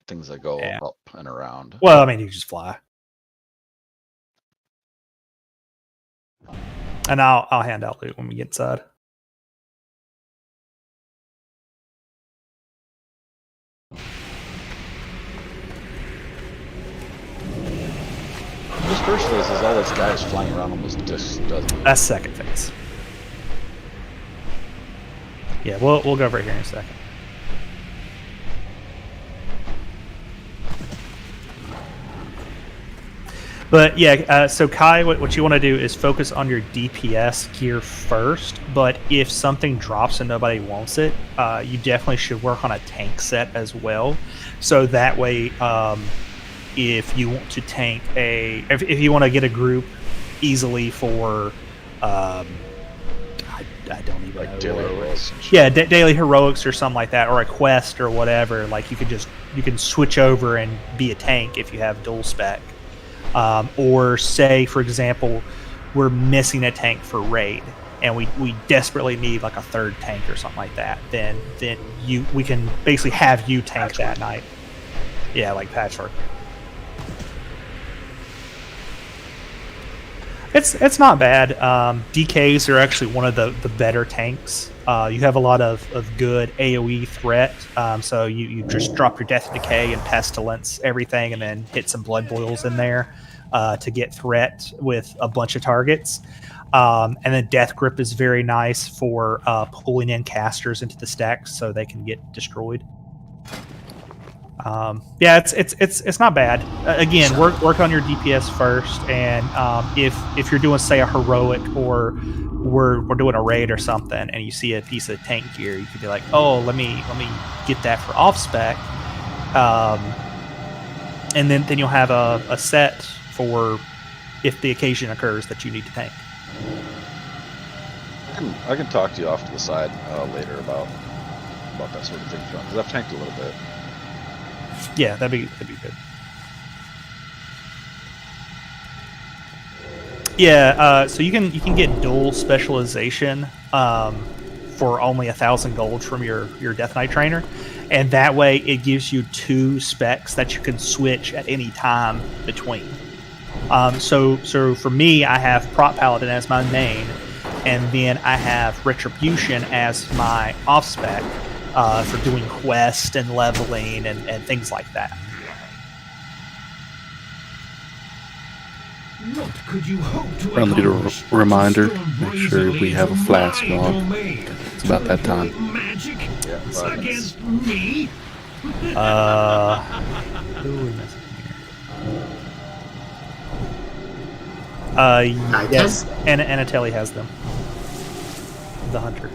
things that go up and around. Well, I mean, you just fly. And I'll hand out loot when we get inside. This first phase is all those guys flying around on those discs, doesn't it? That's second phase. Yeah, we'll go over here in a second. But yeah, so Kai, what you want to do is focus on your DPS gear first. But if something drops and nobody wants it, you definitely should work on a tank set as well. So that way, if you want to tank if you want to get a group easily for, I don't even know. Daily heroics. Yeah, daily heroics or something like that, or a quest or whatever. Like you can switch over and be a tank if you have dual spec. Or say, for example, we're missing a tank for raid, and we desperately need like a third tank or something like that. Then we can basically have you tank that night. Yeah, like Patchwork. It's not bad. DKs are actually one of the better tanks. You have a lot of good AoE threat. So you just drop your Death and Decay and Pestilence, everything, and then hit some Blood Boils in there to get threat with a bunch of targets. And then Death Grip is very nice for pulling in casters into the stacks so they can get destroyed. Yeah, it's not bad. Again, work on your DPS first, and if you're doing, say, a heroic, or we're doing a raid or something, and you see a piece of tank gear, you could be like, oh, let me get that for off spec, and then you'll have a set for if the occasion occurs that you need to tank. I can talk to you off to the side later about that sort of thing, because I've tanked a little bit. Yeah, that'd be good. Yeah, so you can get dual specialization for only 1,000 gold from your Death Knight trainer, and that way it gives you 2 specs that you can switch at any time between. So for me, I have Prop Paladin as my main, and then I have Retribution as my off spec. For doing quest and leveling and things like that. What could you hope to Friendly reminder, make sure we have a flask on. It's about that time. Magic Yeah, against me? Who are we missing here? Yes, Anatelli has them. The hunter.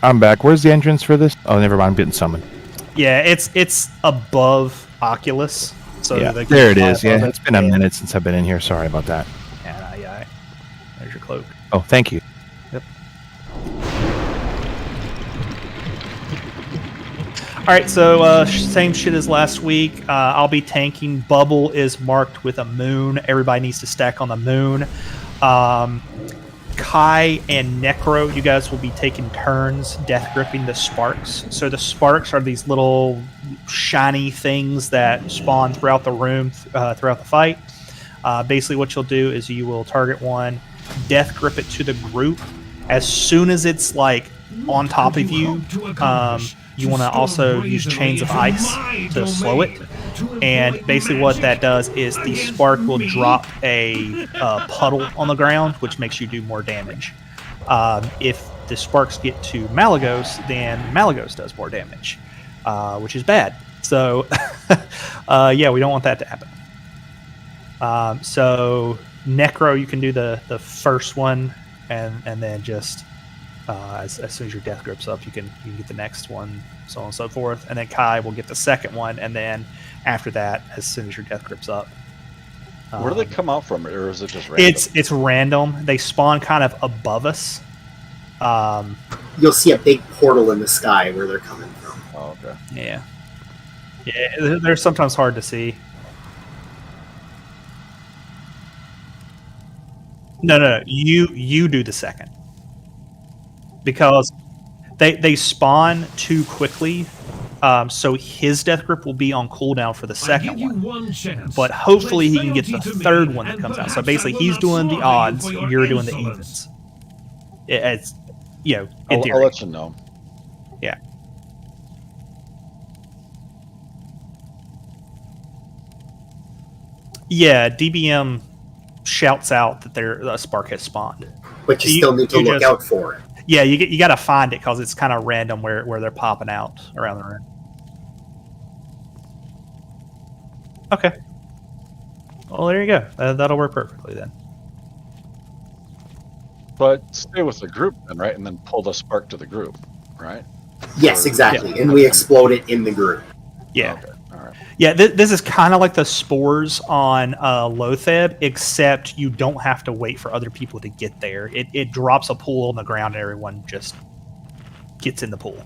I'm back. Where's the entrance for this? Oh, never mind. I'm getting summoned. Yeah, it's above Oculus. So yeah, there it is. Yeah, it's been a minute since I've been in here. Sorry about that. Yeah. There's your cloak. Oh, thank you. Yep. All right, so same shit as last week. I'll be tanking. Bubble is marked with a moon. Everybody needs to stack on the moon. Kai and Necro, you guys will be taking turns death gripping the sparks. So the sparks are these little shiny things that spawn throughout the room, throughout the fight. Basically what you'll do is you will target one, death grip it to the group. As soon as it's like on top of you, you want to also use Chains of Ice to slow it. And basically what that does is the spark will drop a puddle on the ground, which makes you do more damage. If the sparks get to Malagos, then Malagos does more damage, which is bad. So, yeah, we don't want that to happen. So, Necro, you can do the first one, and then just as soon as your death grips up, you can get the next one, so on and so forth. And then Kai will get the second one, and then after that, as soon as your death grips up. Where do they come out from, or is it just random? It's random. They spawn kind of above us. You'll see a big portal in the sky where they're coming from. Oh, okay. Yeah, they're sometimes hard to see. No. You do the second because they spawn too quickly. So his death grip will be on cooldown for the second one. But hopefully he can get the third one that comes out. So basically he's doing the odds, you're doing the evens. It's, in theory. I'll let you know. Yeah. Yeah, DBM shouts out that a spark has spawned. But you still need to look out for it. Yeah, you got to find it because it's kind of random where they're popping out around the room. Okay. Well, there you go. That'll work perfectly then. But stay with the group then, right? And then pull the spark to the group, right? Yes, exactly. And we explode it in the group. Yeah. Okay. All right. Yeah, this is kind of like the spores on Lotheb, except you don't have to wait for other people to get there. It drops a pool on the ground and everyone just gets in the pool.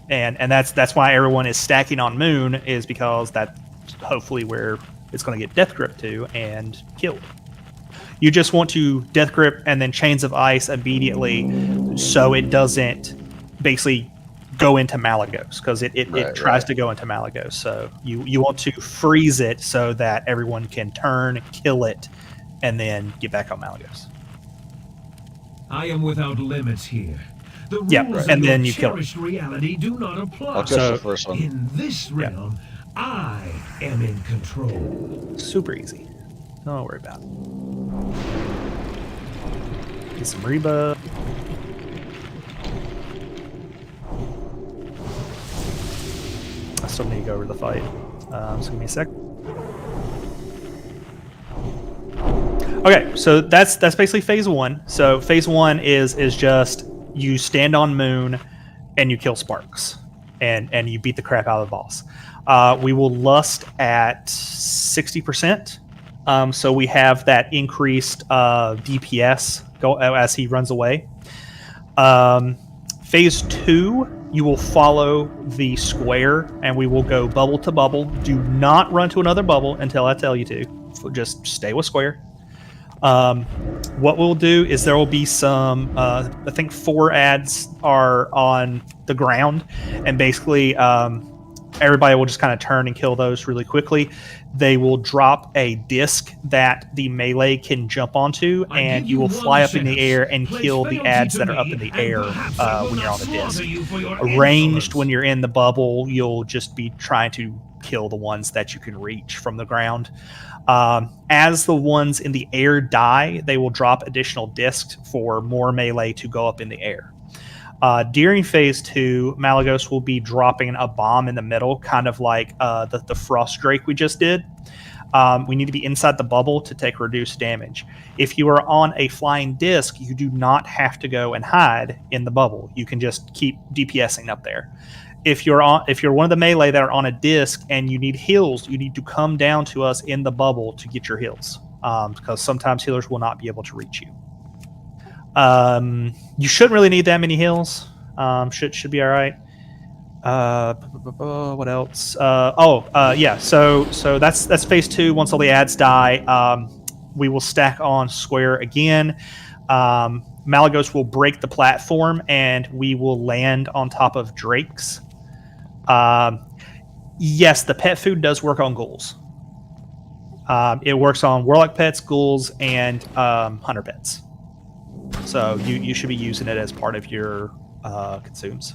And that's why everyone is stacking on Moon, is because that's hopefully where it's going to get Death Grip to and killed. You just want to Death Grip and then Chains of Ice immediately so it doesn't basically go into Malagos, because it tries to go into Malagos. So you want to freeze it so that everyone can turn, kill it, and then get back on Malagos. I am without limits here. The rules Yep, and then you kill it. reality do not apply. I'll catch the first one. In this realm, I am in control. Super easy. Don't worry about it. Get some Reba. I still need to go over the fight. So give me a sec. Okay, so that's basically phase one. So phase one is just you stand on Moon and you kill Sparks and you beat the crap out of the boss. We will lust at 60%. So we have that increased DPS go as he runs away. Phase two, you will follow the square, and we will go bubble to bubble. Do not run to another bubble until I tell you to. Just stay with square. What we'll do is there will be some, I think 4 ads are on the ground, and basically everybody will just kind of turn and kill those really quickly. They will drop a disc that the melee can jump onto, and you will fly up in the air and kill the ads that are up in the air when you're on the disc. Ranged, when you're in the bubble, you'll just be trying to kill the ones that you can reach from the ground. As the ones in the air die, they will drop additional discs for more melee to go up in the air. During phase two, Malagos will be dropping a bomb in the middle, kind of like the Frost Drake we just did. We need to be inside the bubble to take reduced damage. If you are on a flying disc, you do not have to go and hide in the bubble. You can just keep DPSing up there. If you're one of the melee that are on a disc and you need heals, you need to come down to us in the bubble to get your heals, because sometimes healers will not be able to reach you. You shouldn't really need that many heals. Should be all right. What else? Yeah. So that's phase two. Once all the ads die, we will stack on square again. Malagos will break the platform, and we will land on top of Drakes. Yes, the pet food does work on ghouls. It works on warlock pets, ghouls, and hunter pets. So you should be using it as part of your consumes.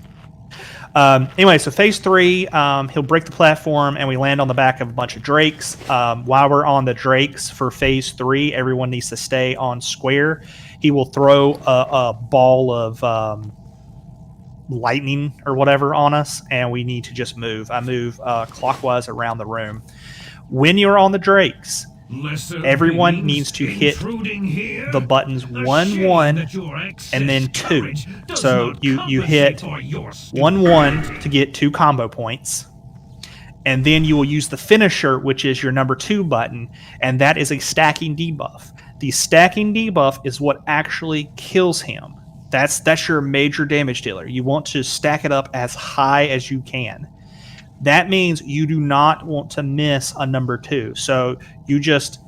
Anyway, so phase three, he'll break the platform and we land on the back of a bunch of Drakes. While we're on the Drakes for phase three, everyone needs to stay on square. He will throw a ball of lightning or whatever on us, and we need to just move. I move clockwise around the room. When you're on the Drakes, everyone needs to hit the buttons 1-1 and then 2. So you hit 1-1 to get 2 combo points, and then you will use the finisher, which is your number 2 button, and that is a stacking debuff. The stacking debuff is what actually kills him. That's your major damage dealer. You want to stack it up as high as you can. That means you do not want to miss a number 2. So you just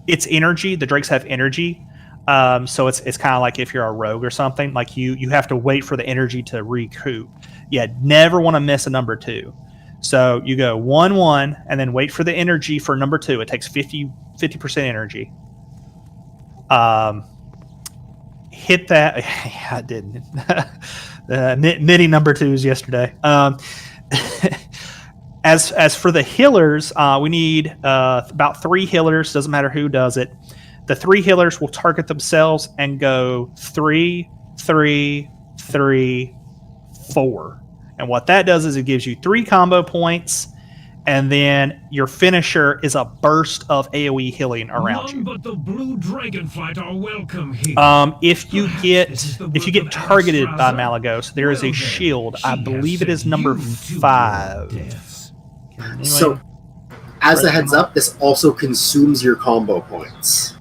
it's energy. The drakes have energy. So it's kind of like if you're a rogue or something, like you have to wait for the energy to recoup. You never want to miss a number 2. So you go 1-1 and then wait for the energy for number 2. It takes 50% energy. Hit that. Yeah, I didn't. Knitting number 2s yesterday. As for the healers, we need about 3 healers. Doesn't matter who does it. The 3 healers will target themselves and go 3, 3, 3, 4. And what that does is it gives you 3 combo points, and then your finisher is a burst of AoE healing around you. But the blue dragonflight are welcome here. If you get targeted by Malagos, there is a shield. I believe it is number 5. So, as a heads up, this also consumes your combo points.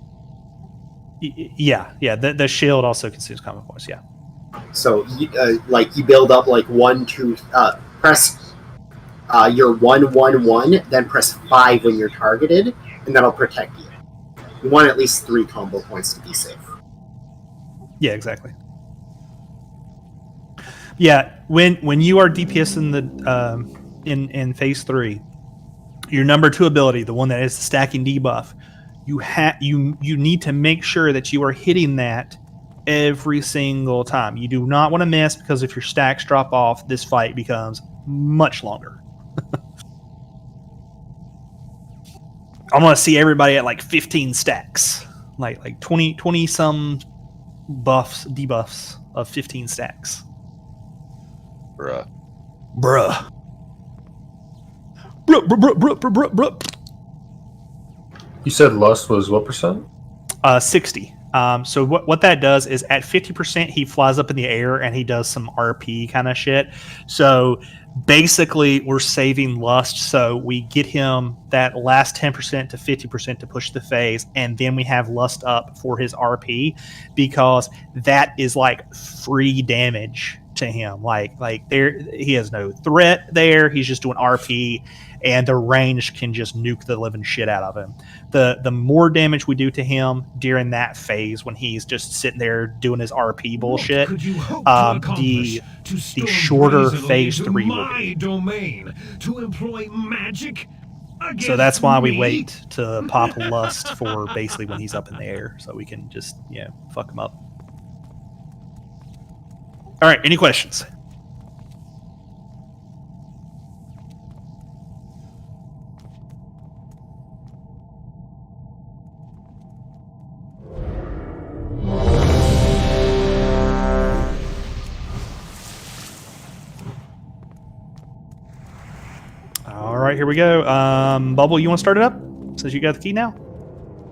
Yeah. The shield also consumes combo points. Yeah. So, you build up like 1, 2. Press your 1, 1, 1, then press 5 when you're targeted, and that'll protect you. You want at least 3 combo points to be safe. Yeah, exactly. Yeah, when you are DPS in the in phase 3, your number 2 ability, the one that is the stacking debuff, you need to make sure that you are hitting that every single time. You do not want to miss, because if your stacks drop off, this fight becomes much longer. I want to see everybody at like 15 stacks, like 20 some debuffs of 15 stacks. Bruh. Bruh. You said lust was what percent? 60. So what that does is at 50%, he flies up in the air and he does some RP kind of shit. So basically, we're saving lust, so we get him that last 10% to 50% to push the phase, and then we have lust up for his RP, because that is like free damage to him. Like there, he has no threat there. He's just doing RP, and the range can just nuke the living shit out of him. The more damage we do to him during that phase, when he's just sitting there doing his RP bullshit, the shorter phase 3 will be. Domain to employ magic. So that's why we wait to pop lust for basically when he's up in the air, so we can just fuck him up. All right, any questions? All right, here we go. Bubble, you want to start it up since you got the key now?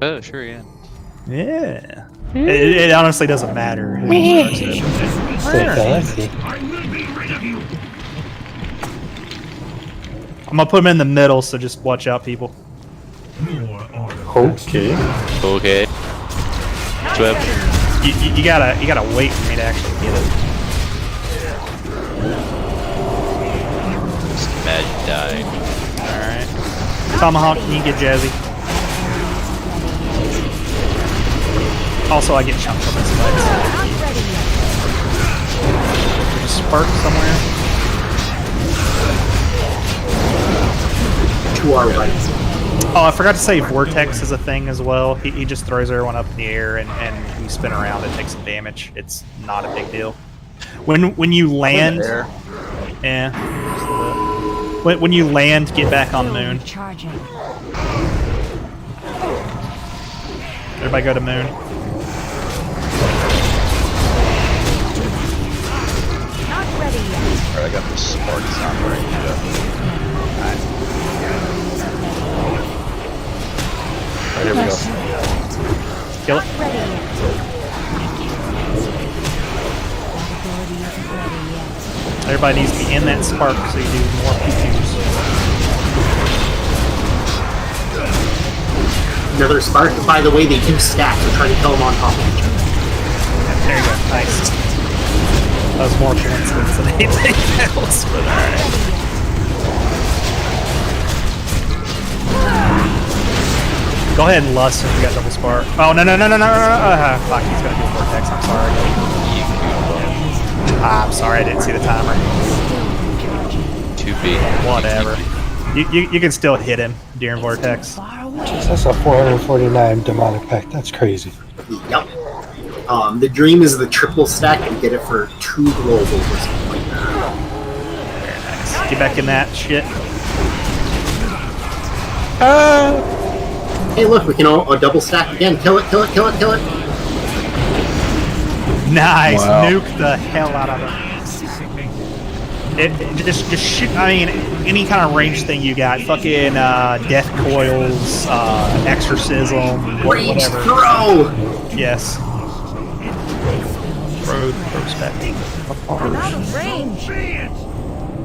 Oh, sure, yeah. Yeah. It honestly doesn't matter. I will be rid of you. I'm gonna put him in the middle, so just watch out, people. Okay. Okay. Swim. You gotta wait for me to actually get it. Just imagine dying. Alright. Tomahawk, you can get jazzy. Also, I get chunked from this fight. There's a spark somewhere. To our right. Oh, I forgot to say Vortex is a thing as well. He just throws everyone up in the air, and we spin around and take some damage. It's not a big deal. When you land, when you land, get back on the moon. Everybody go to moon. Alright, I got this spark sound right here. Alright, here we go. Kill it. Everybody needs to be in that spark so you do more PQs. Another spark. By the way, they do stack. We're trying to kill them on top of each other. There you go. Nice. That was more coincidence than anything else, but alright. Go ahead and lust since we got double spark. Oh, no. Fuck, he's gonna do a vortex. I'm sorry. I'm sorry, I didn't see the timer. 2B. Whatever. You can still hit him during vortex. That's a 449 demonic pack. That's crazy. Yep. The dream is the triple stack and get it for 2 global or something like that. Very nice. Get back in that shit. Hey, look, we can all double stack again. Kill it. Nice. Wow. Nuke the hell out of it. Just shoot. I mean, any kind of range thing you got. Fucking death coils, exorcism, Range whatever. throw! Yes. Throw spec. I'm out of range.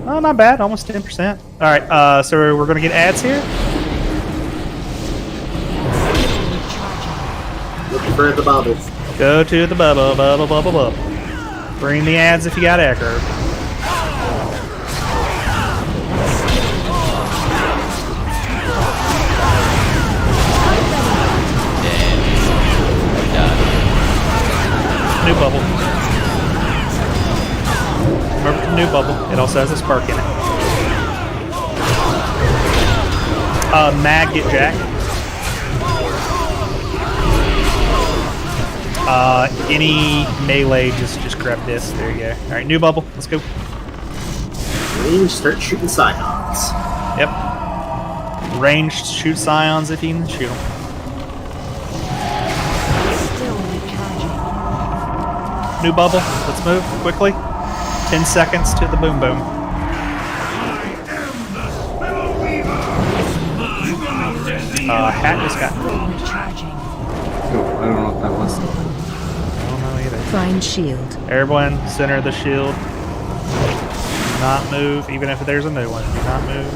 Oh, not bad. Almost 10%. All right. So we're gonna get ads here. Looking for the bubble. Go to the bubble. Bring the ads if you got aggro. New bubble. Remember the new bubble. It also has a spark in it. Mag, get Jack. Any melee, just grab this. There you go. All right, new bubble. Let's go. Range, start shooting scions. Yep. Ranged, shoot scions if you can shoot them. New bubble. Let's move quickly. 10 seconds to the boom boom. Hat just got. Oh, I don't know what that was. I don't know either. Find shield. Everyone, center the shield. Do not move, even if there's a new one. Do not move.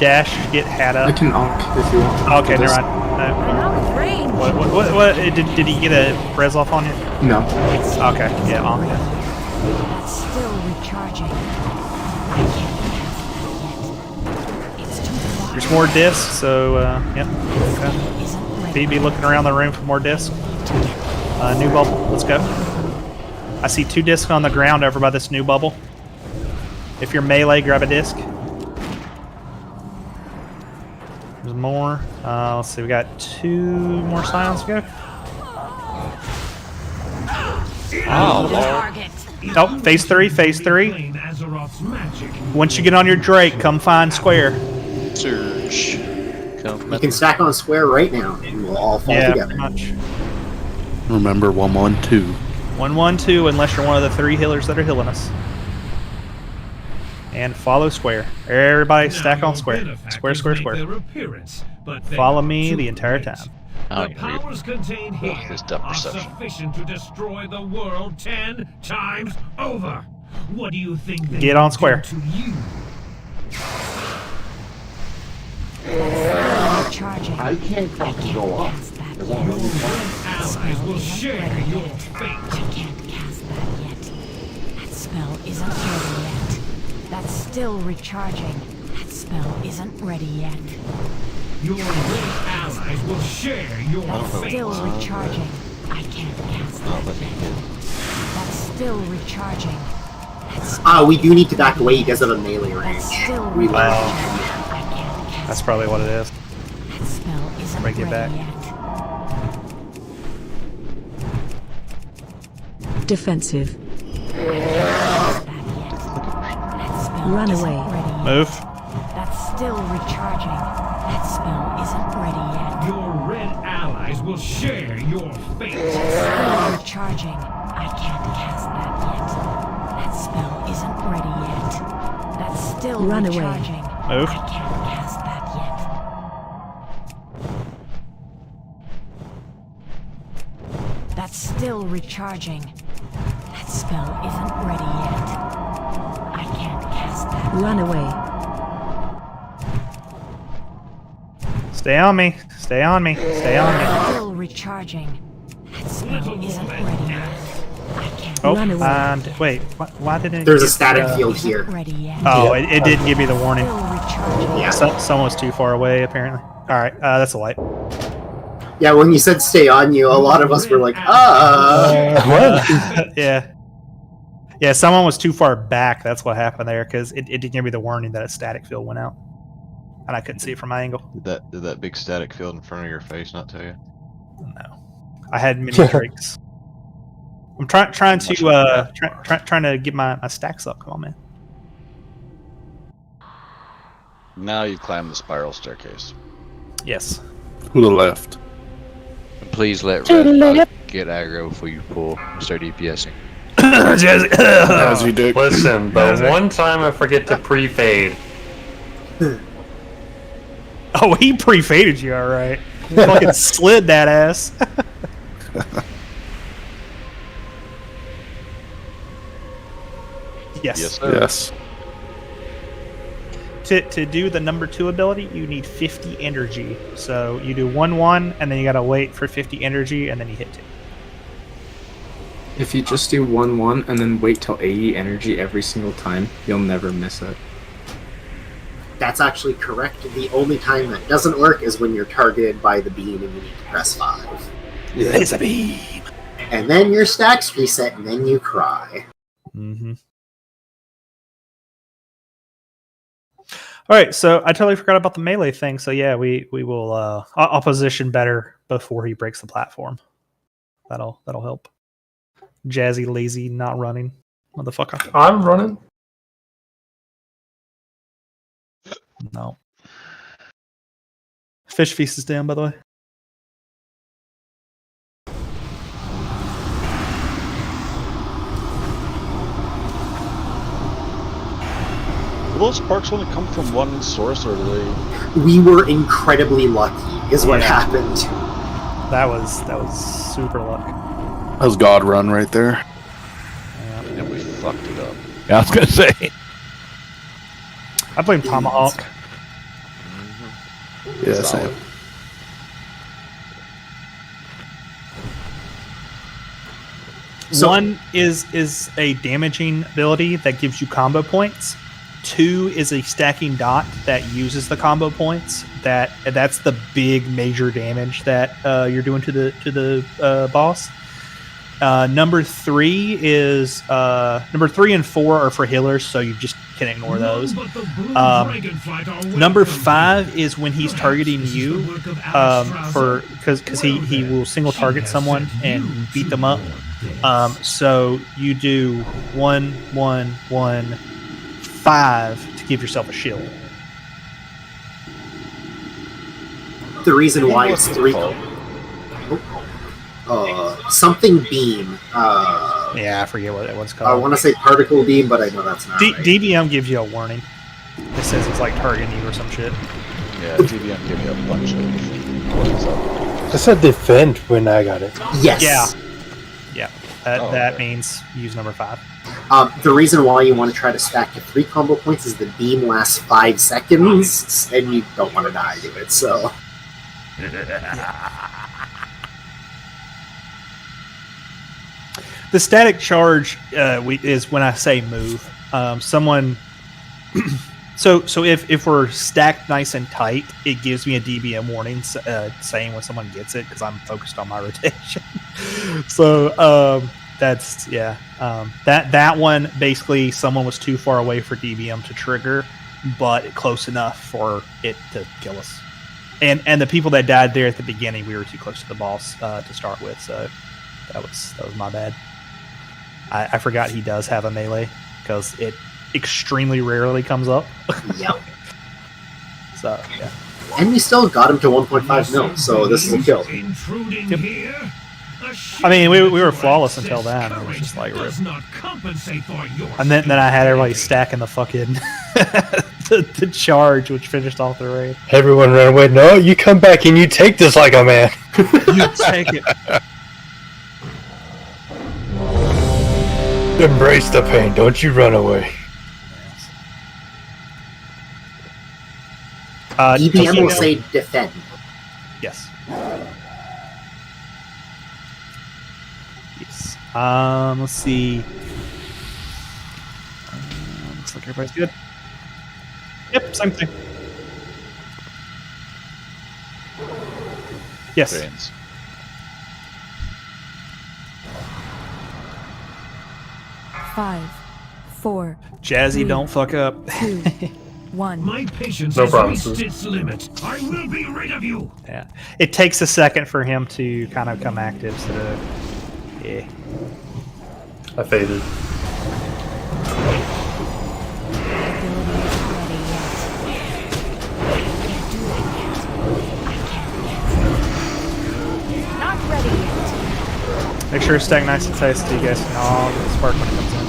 Dash, get hat up. I can onk if you want. Okay, never mind. I'm No. out of range. What did he get a res off on you? No. Okay, yeah, on it. That's still recharging. It's too far. There's more discs, so, yep. Okay. Isn't ready. Be looking around the room for more discs. New bubble, let's go. I see 2 discs on the ground over by this new bubble. If you're melee, grab a disc. There's more. Let's see, we got 2 more scions to go. Oh, Lord. Target. Oh, phase 3. Once you get on your Drake, come find square. Surge. Come. You can stack on square right now, and we'll all fall Yeah, together. pretty much. Remember 112. 1-1-2, unless you're one of the 3 healers that are healing us. And follow square. Everybody stack on square. Square. Follow me the entire time. I The don't agree. powers contained here This depth are perception. sufficient to destroy the world 10 times over. What do you think they Get on will do square. to you? Recharging. I can't fucking go up. Cast that Your yet. red allies will share your I fate. can't cast that yet. That spell isn't ready yet. That's still recharging. That spell isn't ready yet. Your red allies will share your That's fate. still recharging. I can't cast that yet. That's still recharging. That's We do need to back away. He does have a melee range. still We learned. I can't cast That's probably what it is. that spell isn't Break it ready back. yet. Defensive. Run away. Move. That's still recharging. That spell isn't ready yet. Your red allies will share your fate. Still recharging. I can't cast that yet. That spell isn't ready yet. That's still recharging. Move. I can't cast that yet. That's still recharging. That spell isn't ready yet. I can't cast that. Run away. Stay on me. Stay on me. Stay on me. Still recharging. That spell isn't ready yet. I can't Oh, run away. and wait. Why didn't it? There's a get, static field Isn't here. ready yet. Oh, it didn't give me the warning. Still recharging. Yeah. Someone was too far away, apparently. All right, that's a light. Yeah, when you said stay on you, a lot of us were like, What? Yeah. Yeah, someone was too far back. That's what happened there because it didn't give me the warning that a static field went out, and I couldn't see it from my angle. Did that big static field in front of your face not tell you? No, I had mini drakes. I'm trying to get my stacks up. Come on, man. Now you climb the spiral staircase. Yes. To the left. And please let Red not get aggro before you pull and start DPSing. As you do. Listen, the one time I forget to pre-fade. Oh, he pre-faded you, all right. He fucking slid that ass. Yes. Yes, sir. Yes. To do the number 2 ability, you need 50 energy. So you do 1-1, and then you gotta wait for 50 energy, and then you hit 2. If you just do 1-1 and then wait till 80 energy every single time, you'll never miss it. that's actually correct. The only time that doesn't work is when you're targeted by the beam and you need to press 5. It's a beam. And then your stacks reset, and then you cry. Mm-hmm. All right, so I totally forgot about the melee thing. So yeah, we will. I'll position better before he breaks the platform. That'll help. Jazzy, lazy, not running, motherfucker. I'm running. No. Fish feast is down, by the way. Will those sparks only come from one source, or do they? We were incredibly lucky, is what happened. That was super luck. That was God run right there. And we fucked it up. Yeah, I was gonna say. I blame Tomahawk. Yeah, same. So- One is a damaging ability that gives you combo points. 2 is a stacking dot that uses the combo points. That's the big major damage that you're doing to the boss. Number 3 is number 3 and 4 are for healers, so you just can ignore those. Number 5 is when he's targeting you, because he will single target someone and beat them up. So you do 1, 1, 1, 5 to give yourself a shield. The reason why it's 3... something beam. Yeah, I forget what it's I called. want to say particle beam, but I know that's not right. DBM gives you a warning. It says it's like targeting you or some shit. Yeah, DBM gave me a bunch of warnings up. I said defend when I got it. Yes. Yeah. That means use number 5. The reason why you want to try to stack to 3 combo points is the beam lasts 5 seconds, and you don't want to die to it, so... The static charge is when I say move. Someone... So if we're stacked nice and tight, it gives me a DBM warning saying when someone gets it, because I'm focused on my rotation. So that's that one basically someone was too far away for DBM to trigger, but close enough for it to kill us. And the people that died there at the beginning, we were too close to the boss to start with, so that was my bad. I forgot he does have a melee because it extremely rarely comes up. Yep. So yeah. And we still got him to 1.5 mil, so this is a kill. Yep. I mean, we were flawless until then. It was just like rip. And then I had everybody stacking the fucking the charge, which finished off the raid. Everyone ran away. No, you come back and you take this like a man. You take it. Embrace the pain. Don't you run away. DBM will say defend. Yes. Yes. Let's see. Looks like everybody's good. Yep, same thing. Yes. Trains. Five, 4, Jazzy, don't fuck up. 2, 1. My patience No has promises. reached its limit. I will be rid of you. Yeah. It takes a second for him to kind of come active, so yeah. I faded. Not ready yet. Make sure it's staying nice and tight so you guys can all get the spark when it comes in.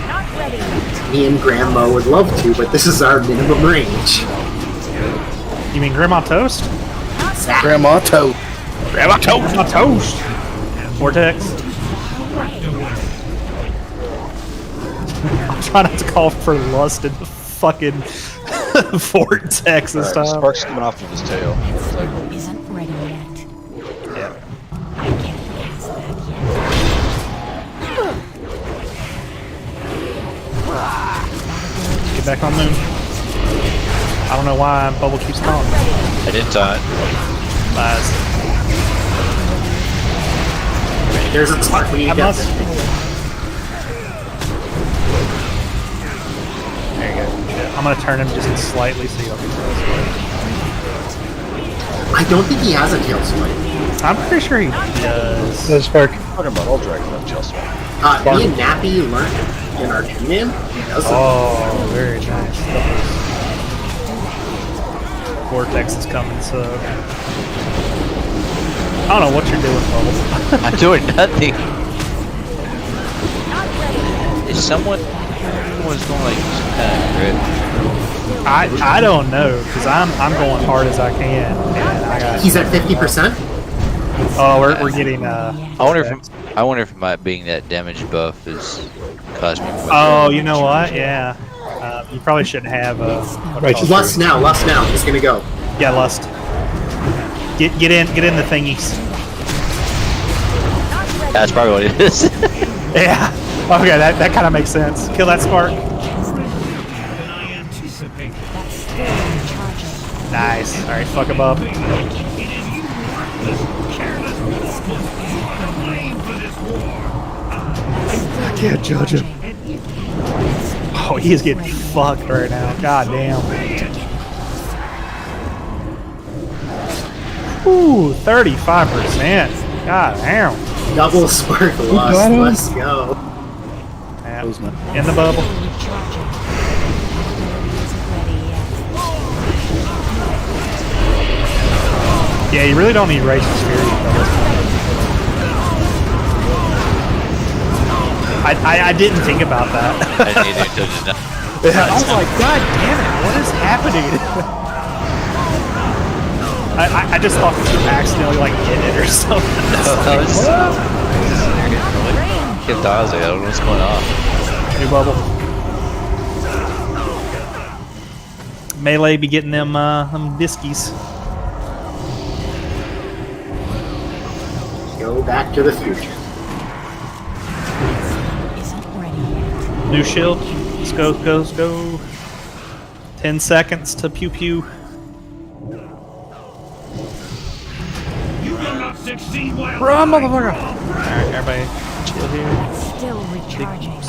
Not ready yet. Me and Grandma would love to, but this is our minimum range. You mean Grandma Toast? Grandma Toad. Grandma Toast! Grandma Toast! Vortex. I'm trying not to call for lust in the fucking vortex this Alright, time. Spark's coming off of his tail. Isn't ready yet. Yeah. I can't cast that yet. Get back on moon. I don't know why Bubble keeps calling me. I didn't time it. Lies. There's a spark when you I get must. there. There you go. I'm gonna turn him just slightly so you don't get close. I don't think he has a tail swipe. I'm pretty sure he does. The spark. Talking about all dragon left tail swap. Me and Nappy learned in our team name. He doesn't. Oh, very nice. Vortex is coming, so I don't know what you're doing, Bubble. I'm doing nothing. Is someone's going like some kind of grip? I don't know because I'm going hard as I can, and I got. He's at 50%. Oh, we're getting. I wonder if my being that damage buff is caused me more. Oh, you know what? Yeah. You probably shouldn't have. Lust now. He's gonna go. Yeah, lust. Get in the thingies. That's probably what it is. Yeah. Okay, that kind of makes sense. Kill that spark. Nice. All right, fuck him up. I can't judge him. Oh, he is getting fucked right now. God damn. Ooh, 35%. God damn. Double spark lust. Let's go. Yeah. In the bubble. Yeah, you really don't need Raging Fury. I didn't think about that. I didn't either until just now. I was like, God damn it, what is happening? I just thought you accidentally like hit it or something. Get dials, I don't know what's going on. New bubble. Melee be getting them biskies. Go back to the future. New shield. Let's go, let's go. 10 seconds to pew pew. Run, motherfucker! Alright, everybody chill here. Still recharging.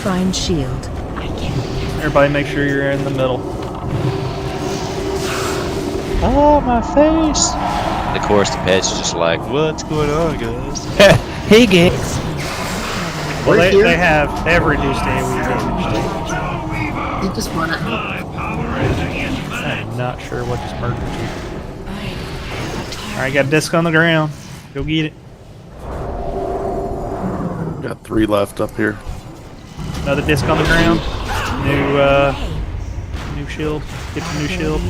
Find shield. Everybody make sure you're in the middle. Oh, my face! And of course, the pet's just like, what's going on, guys? Hey, guys. Well, they have reduced AoE damage. You just want to help. I'm not sure what just murdered you. Alright, got a disc on the ground. Go get it. Got 3 left up here. Another disc on the ground. New shield. Get the new shield.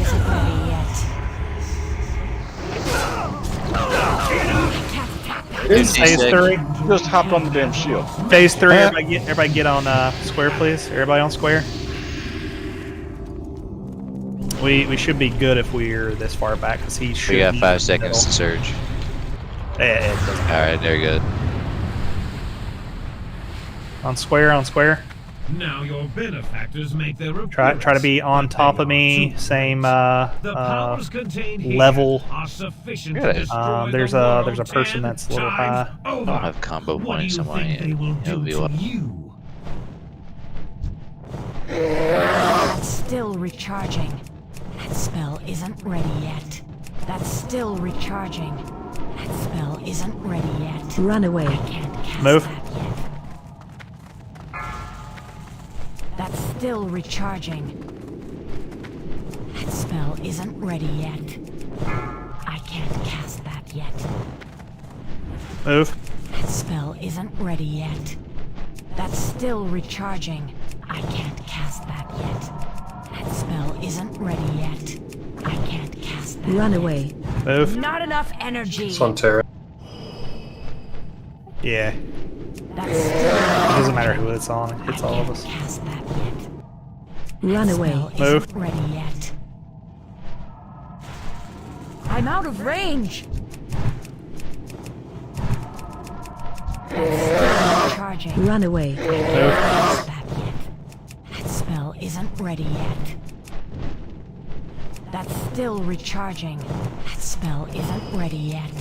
Phase 3. Just hopped on the damn shield. Phase 3. Everybody get on square, please. Everybody on square. We should be good if we're this far back because he should. We got be 5 seconds to surge. Yeah, Alright, there you go. on square. Now your benefactors make their Try to be on top of me. Same level. There's a person that's a little high. I don't have combo points on my end. He'll be like, That's still recharging. That spell isn't ready yet. That's still recharging. That spell isn't ready yet. Run away. I can't cast Move. that yet. That's still recharging. That spell isn't ready yet. I can't cast that yet. Move. That spell isn't ready yet. That's still recharging. I can't cast that yet. That spell isn't ready yet. I can't cast that. Run away. Move. Not enough energy. It's on Terra. Yeah. That's It still doesn't matter who it's on. It hits all of us. cast that yet. Run away. Move. Isn't ready yet. I'm out of range. That's still recharging. Run away. I can't cast that yet. That spell isn't ready yet. That's still recharging. That spell isn't ready yet.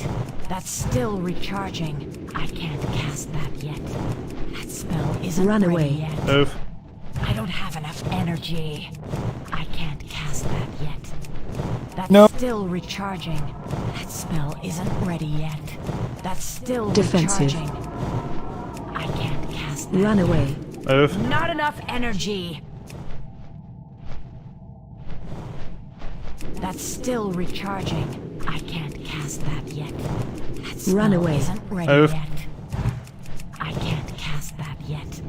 That's still recharging. I can't cast that yet. That spell isn't ready yet. Move. I don't have enough energy. I can't cast that yet. That's still recharging. That spell isn't ready yet. That's still recharging. I can't cast that. Run away. Move. Not enough energy. That's still recharging. I can't cast that yet. That spell isn't ready Move. yet. I can't cast that yet.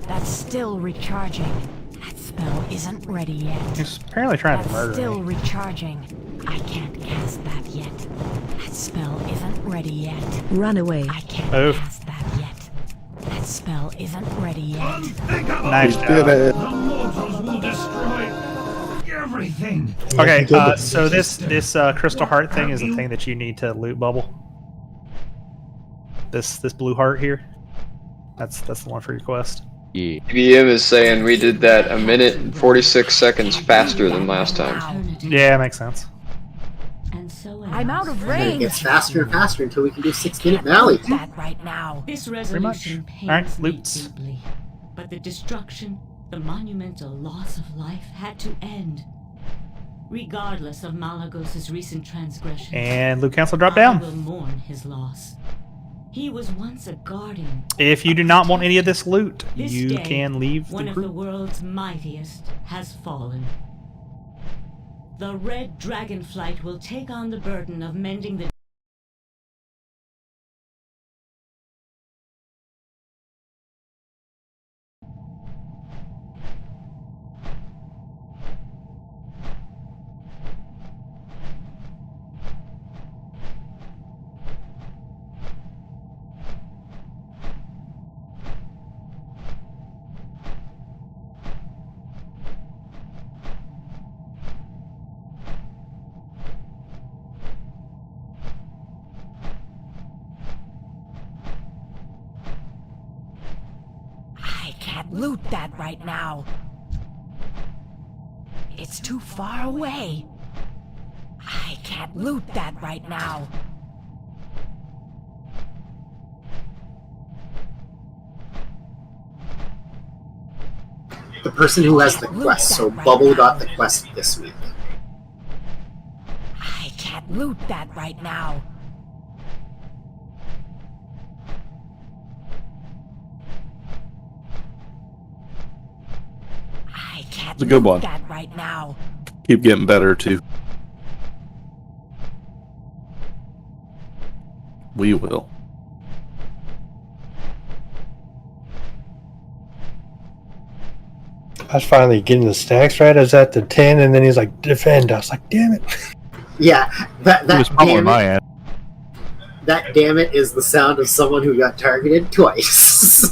That's still recharging. That spell isn't ready yet. He's apparently trying to That's murder still me. recharging. I can't cast that yet. That spell isn't ready yet. Run away. I can't Move. cast that yet. That spell isn't ready yet. Nice job. The mortals will destroy everything. Okay, so this crystal heart thing is the thing that you need to loot bubble. This blue heart here. That's the one for your quest. yeah. BM is saying we did that a minute and 46 seconds faster than last time. Yeah, it makes sense. I'm out of And it range. gets faster and faster until we can do 6-minute Valley. That right now. This much. resolution pains Alright, me loots. deeply, but the destruction, the monumental loss of life had to end. Regardless of Malagos' recent transgressions, And loot council drop I down. will mourn his loss. He was once a guardian. If you do not want any of this loot, This you day, can leave one the of the group. world's mightiest has fallen. The Red Dragonflight will take on the burden of mending the I can't loot that right now. It's too far away. I can't loot that right now. The person who has the quest, so Bubble got the quest this week. I can't loot that right now. I can't It's a good loot one. that right now. Keep getting better too. We will. I was finally getting the stacks right. I was at the 10, and then he's like, defend. I was like, damn it. Yeah, that It was probably damn my it, end. that damn it is the sound of someone who got targeted twice.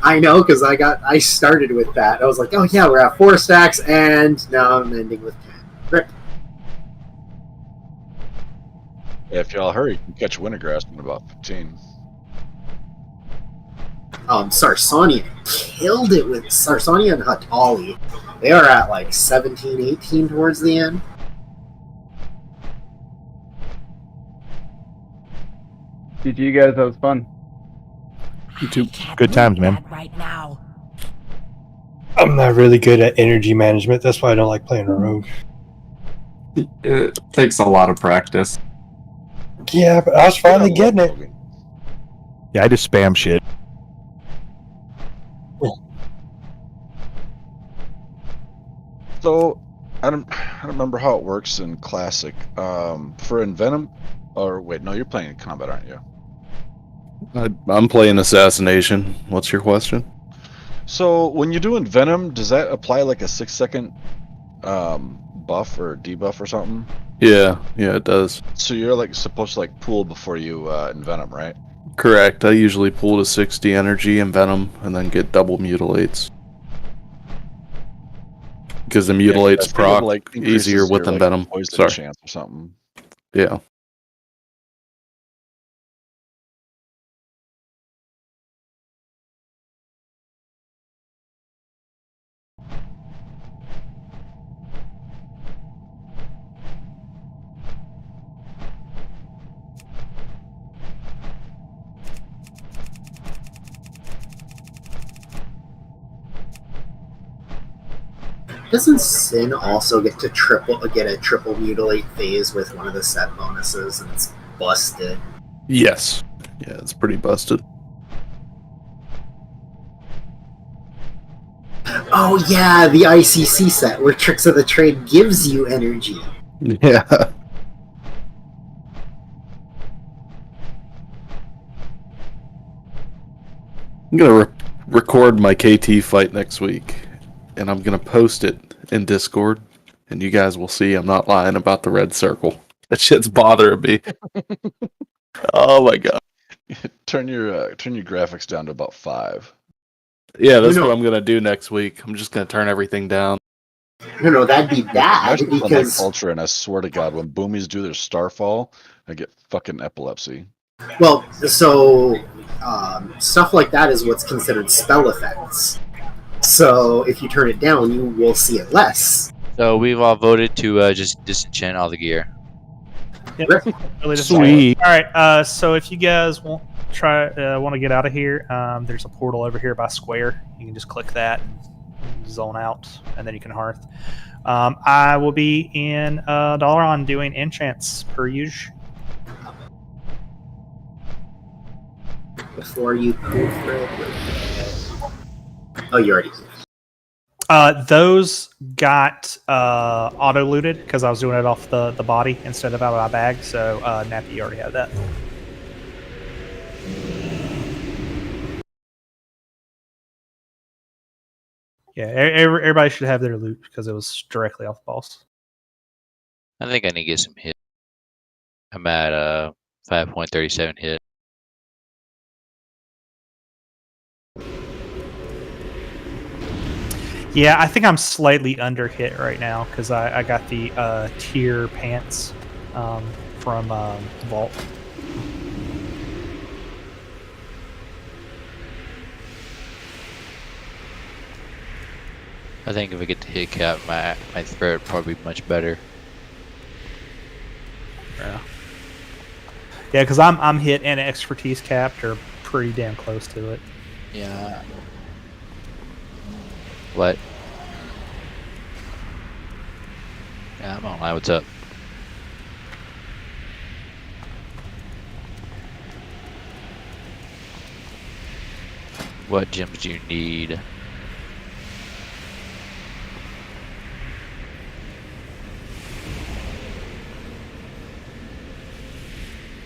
I know, because I started with that. I was like, oh yeah, we're at 4 stacks, and now I'm ending with 10. Rip. Yeah, if y'all hurry, you can catch Wintergrass in about 15. Sarsania killed it with Sarsania and Hatali. They are at like 17, 18 towards the end. GG, guys. That was fun. You too. Good times, man. Right now. I'm not really good at energy management. That's why I don't like playing a rogue. It takes a lot of practice. Yeah, but I was finally getting it. Yeah, I just spam shit. So I don't remember how it works in Classic. For Envenom, or wait, no, you're playing in combat, aren't you? I'm playing Assassination. What's your question? So when you do Envenom, does that apply like a 6-second buff or debuff or something? Yeah, it does. So you're like supposed to like pool before you Envenom, right? Correct. I usually pool to 60 energy and Venom, and then get double mutilates. Because the mutilates proc like, easier with your, Envenom. Like, poison Sorry. chance or something. Yeah. Doesn't Sin also get a triple mutilate phase with one of the set bonuses, and it's busted? Yes. Yeah, it's pretty busted. Oh yeah, the ICC set where Tricks of the Trade gives you energy. Yeah. I'm gonna record my KT fight next week, and I'm gonna post it in Discord, and you guys will see I'm not lying about the red circle. That shit's bothering me. Oh my god. Turn your graphics down to about 5. Yeah, that's what I'm gonna do next week. I'm just gonna turn everything down. No, that'd be bad Because because Ultra, and I swear to God, when Boomies do their Starfall, I get fucking epilepsy. well, so stuff like that is what's considered spell effects. So if you turn it down, you will see it less. So we've all voted to just disenchant all the gear. Yep. Really Sweet. All right. So if you guys want to get out of here, there's a portal over here by Square. You can just click that and zone out, and then you can hearth. I will be in Dalaran doing enchants per usual. Before you move for it. Oh, you already moved. Those got auto looted because I was doing it off the body instead of out of my bag. So Nappy, you already had that. Yeah, everybody should have their loot because it was directly off the boss. I think I need to get some hit. I'm at 5.37 hit. Yeah, I think I'm slightly under hit right now because I got the tier pants from Vault. I think if I get the hit cap, my threat would probably be much better. Yeah, because I'm hit and expertise capped or pretty damn close to it. Yeah. What? Yeah, I'm online. What's up? What gems do you need?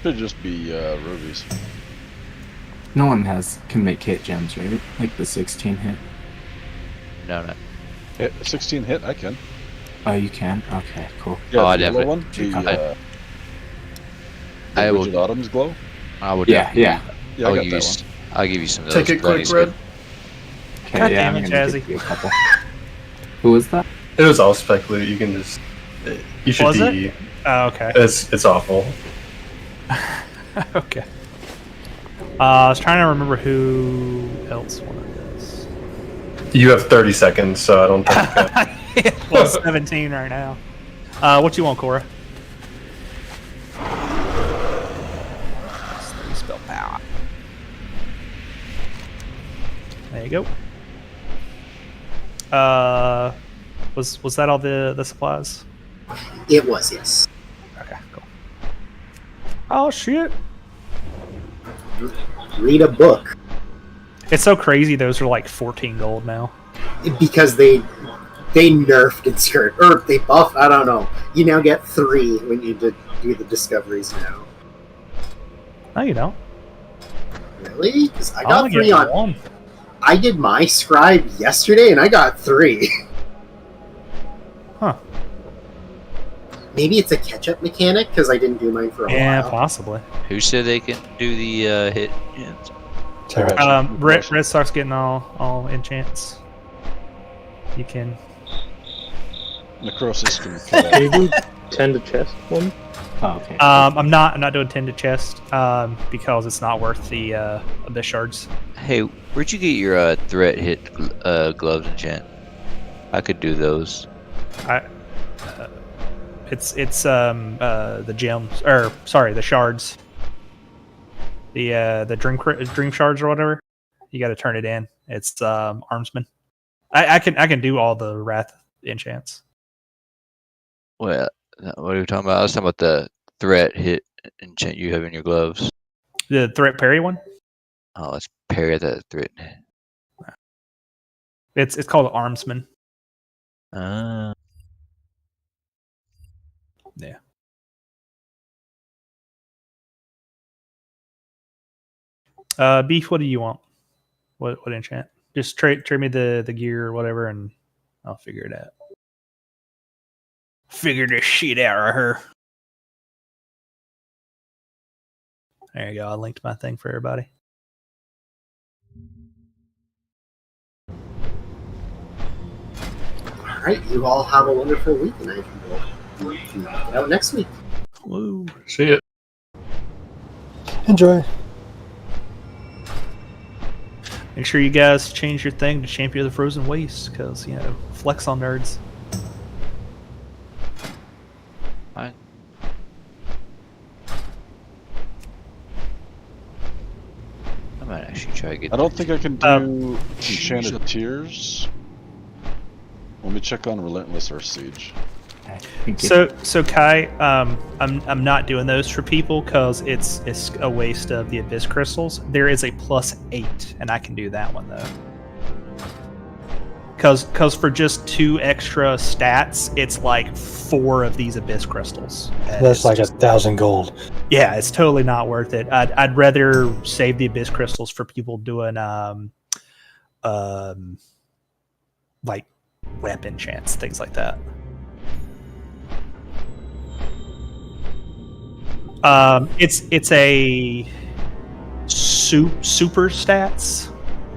Should just be rubies. No one can make hit gems, right? Like the 16 hit. No. 16 hit, I can. Oh, you can? Okay, cool. Yeah, I the yellow definitely. one. The I will. Rigid Autumn's glow. I will. Yeah. Yeah, I got that one. I'll give you some of Take those. it quick, Red. Okay, God yeah, damn I'm it, gonna Jazzy. give you a couple. Who was that? It was all spec loot. You can just. You should Was be. it? Oh, okay. It's awful. Okay. I was trying to remember who else wanted this. You have 30 seconds, so I don't think. Well, 17 right now. What you want, Cora? That's 3 spell power. There you go. Was that all the supplies? It was, yes. Okay, cool. Oh shit! Read a book. It's so crazy. Those are like 14 gold now. Because they nerfed its skirt. Or they buffed, I don't know. You now get 3 when you do the discoveries now. No, you don't. Really? Because I I got only 3 get on... 1. I did my scribe yesterday and I got 3. Huh. Maybe it's a catch-up mechanic because I didn't do mine for a while. Yeah, possibly. Who said they can do the hit? Yeah. Red Sox getting all enchants. You can. Necrosis can Can you do 10 to chest one? Oh, okay. I'm not doing 10 to chest because it's not worth the abyss shards. Hey, where'd you get your threat hit gloves enchant? I could do those. It's the gems, or sorry, the shards. The dream shards or whatever. You got to turn it in. It's armsman. I can do all the wrath enchants. Well, what are you talking about? I was talking about the threat hit enchant you have in your gloves. The threat parry one. Oh, let's parry that threat. It's called armsman. Yeah. Beef, what do you want? What enchant? Just trade me the gear or whatever, and I'll figure it out. Figure this shit out right here. There you go. I linked my thing for everybody. Alright, you all have a wonderful week, and I will knock it out next week. Woo. See ya. Enjoy. Make sure you guys change your thing to Champion of the Frozen Waste, because, flex on nerds. Fine. I might actually try to get. I don't think I can do Enchanted Tears. Let me check on Relentless or Siege. So Kai, I'm not doing those for people because it's a waste of the Abyss crystals. There is a +8, and I can do that one though. Because for just 2 extra stats, it's like 4 of these Abyss crystals. And That's like 1,000 gold. Yeah, it's totally not worth it. I'd rather save the Abyss crystals for people doing like weapon chants, things like that. It's a super stats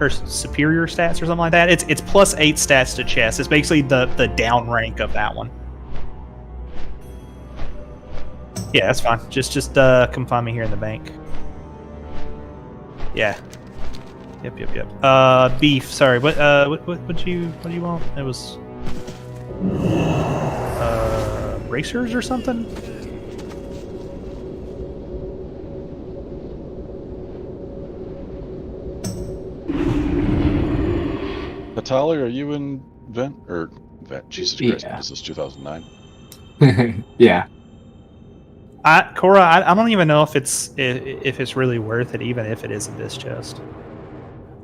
or superior stats or something like that. It's +8 stats to chest. It's basically the down rank of that one. Yeah, that's fine. Just come find me here in the bank. Yeah. Yep. Beef. Sorry. What do you want? It was racers or something. Natalia, are you in Vent? Or Vent? Jesus Christ, Yeah. this is 2009. Yeah. Cora, I don't even know if it's really worth it, even if it is Abyss chest.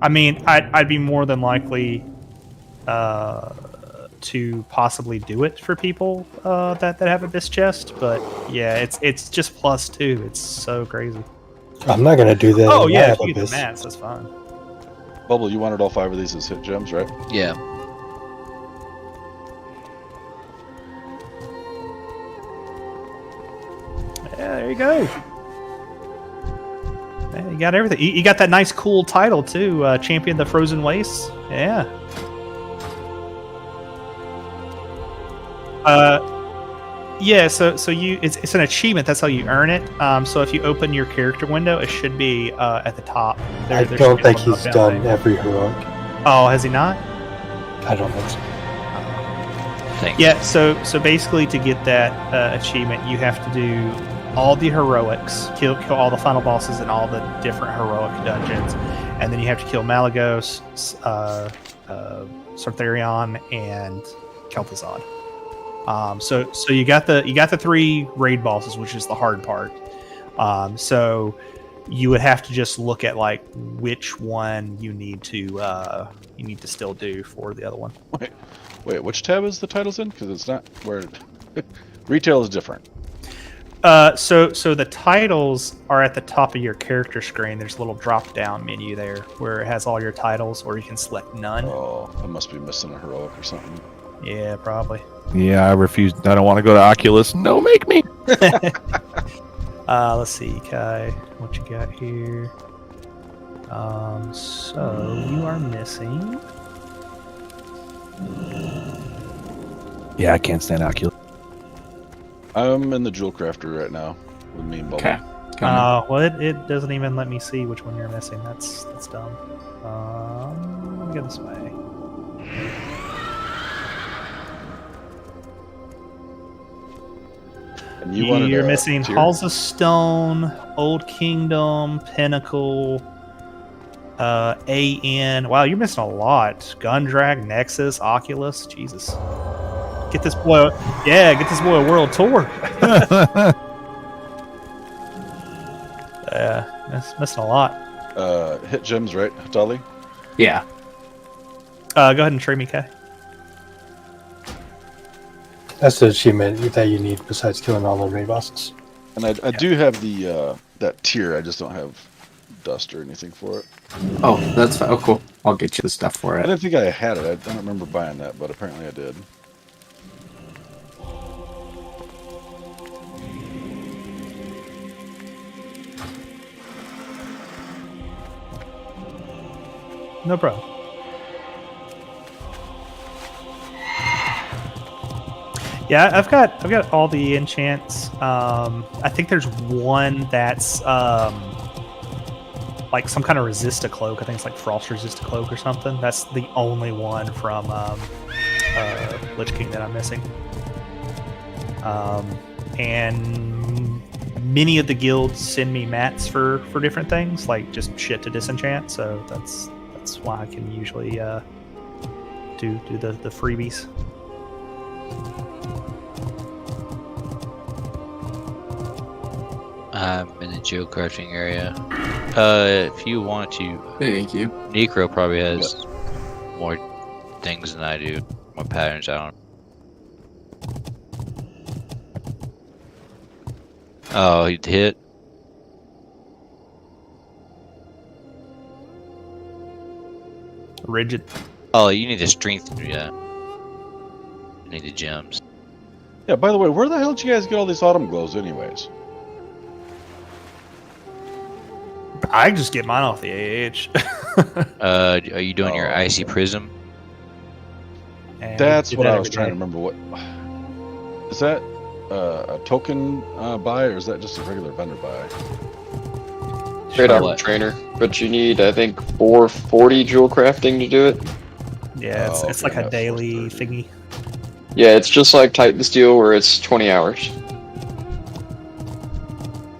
I mean, I'd be more than likely to possibly do it for people that have Abyss chest, but yeah, it's just +2. It's so crazy. I'm not gonna do that. Oh in yeah, my if you get the Abyss. mats, that's fine. Bubble, you wanted all 5 of these as hit gems, right? Yeah. Yeah, there you go. Yeah, you got everything. You got that nice, cool title too, Champion of the Frozen Wastes. Yeah. Yeah, so it's an achievement. That's how you earn it. So if you open your character window, it should be at the top. I don't think he's done every heroic. Oh, has he not? I don't think so. Thanks. Yeah. So basically, to get that achievement, you have to do all the heroics, kill all the final bosses in all the different heroic dungeons, and then you have to kill Malagos, Sartharion, and Kel'Thuzad. So you got the 3 raid bosses, which is the hard part. So you would have to just look at like which one you need to still do for the other one. Wait, which tab is the titles in? Because it's not where retail is different. So the titles are at the top of your character screen. There's a little drop down menu there where it has all your titles, or you can select none. Oh, I must be missing a heroic or something. Yeah, probably. Yeah, I refuse. I don't want to go to Oculus. No, make me. Let's see, Kai, what you got here? So you are missing. Yeah, I can't stand Oculus. I'm in the Jewel Crafter right now with me and Bubble. Okay. Well, it doesn't even let me see which one you're missing. That's dumb. Let me go this way. And you're missing Halls of Stone, Old Kingdom, Pinnacle, AN. Wow, you're missing a lot. Gundrag, Nexus, Oculus. Jesus. Get this boy a world tour. That's missing a lot. Hit gems, right, Dolly? Yeah. Go ahead and trade me, Kai. That's the achievement that you need besides killing all the raid bosses. And I do have the that tier. I just don't have dust or anything for it. Oh, that's fine. Oh, cool. I'll get you the stuff for I it. didn't think I had it. I don't remember buying that, but apparently I did. No problem. Yeah, I've got all the enchants. I think there's one that's like some kind of resist a cloak. I think it's like frost resist a cloak or something. That's the only one from Lich King that I'm missing. And many of the guilds send me mats for different things, like just shit to disenchant. So that's why I can usually do the freebies. I'm in the geocaching area. If you want to, Thank you. Necro probably has more things than I do, more patterns. I don't. Oh, he hit. Rigid. Oh, you need the strength to do that. You need the gems. Yeah, by the way, where the hell did you guys get all these autumn glows anyways? I just get mine off the AH. Are you doing your icy prism? And That's do what that I was every trying day. to remember. What is that? A token buy, or is that just a regular vendor buy? Straight off What? the trainer, but you need, I think, 440 jewel crafting to do it. Yeah, it's like okay, a daily thingy. Yeah, it's just like Titan Steel, where it's 20 hours.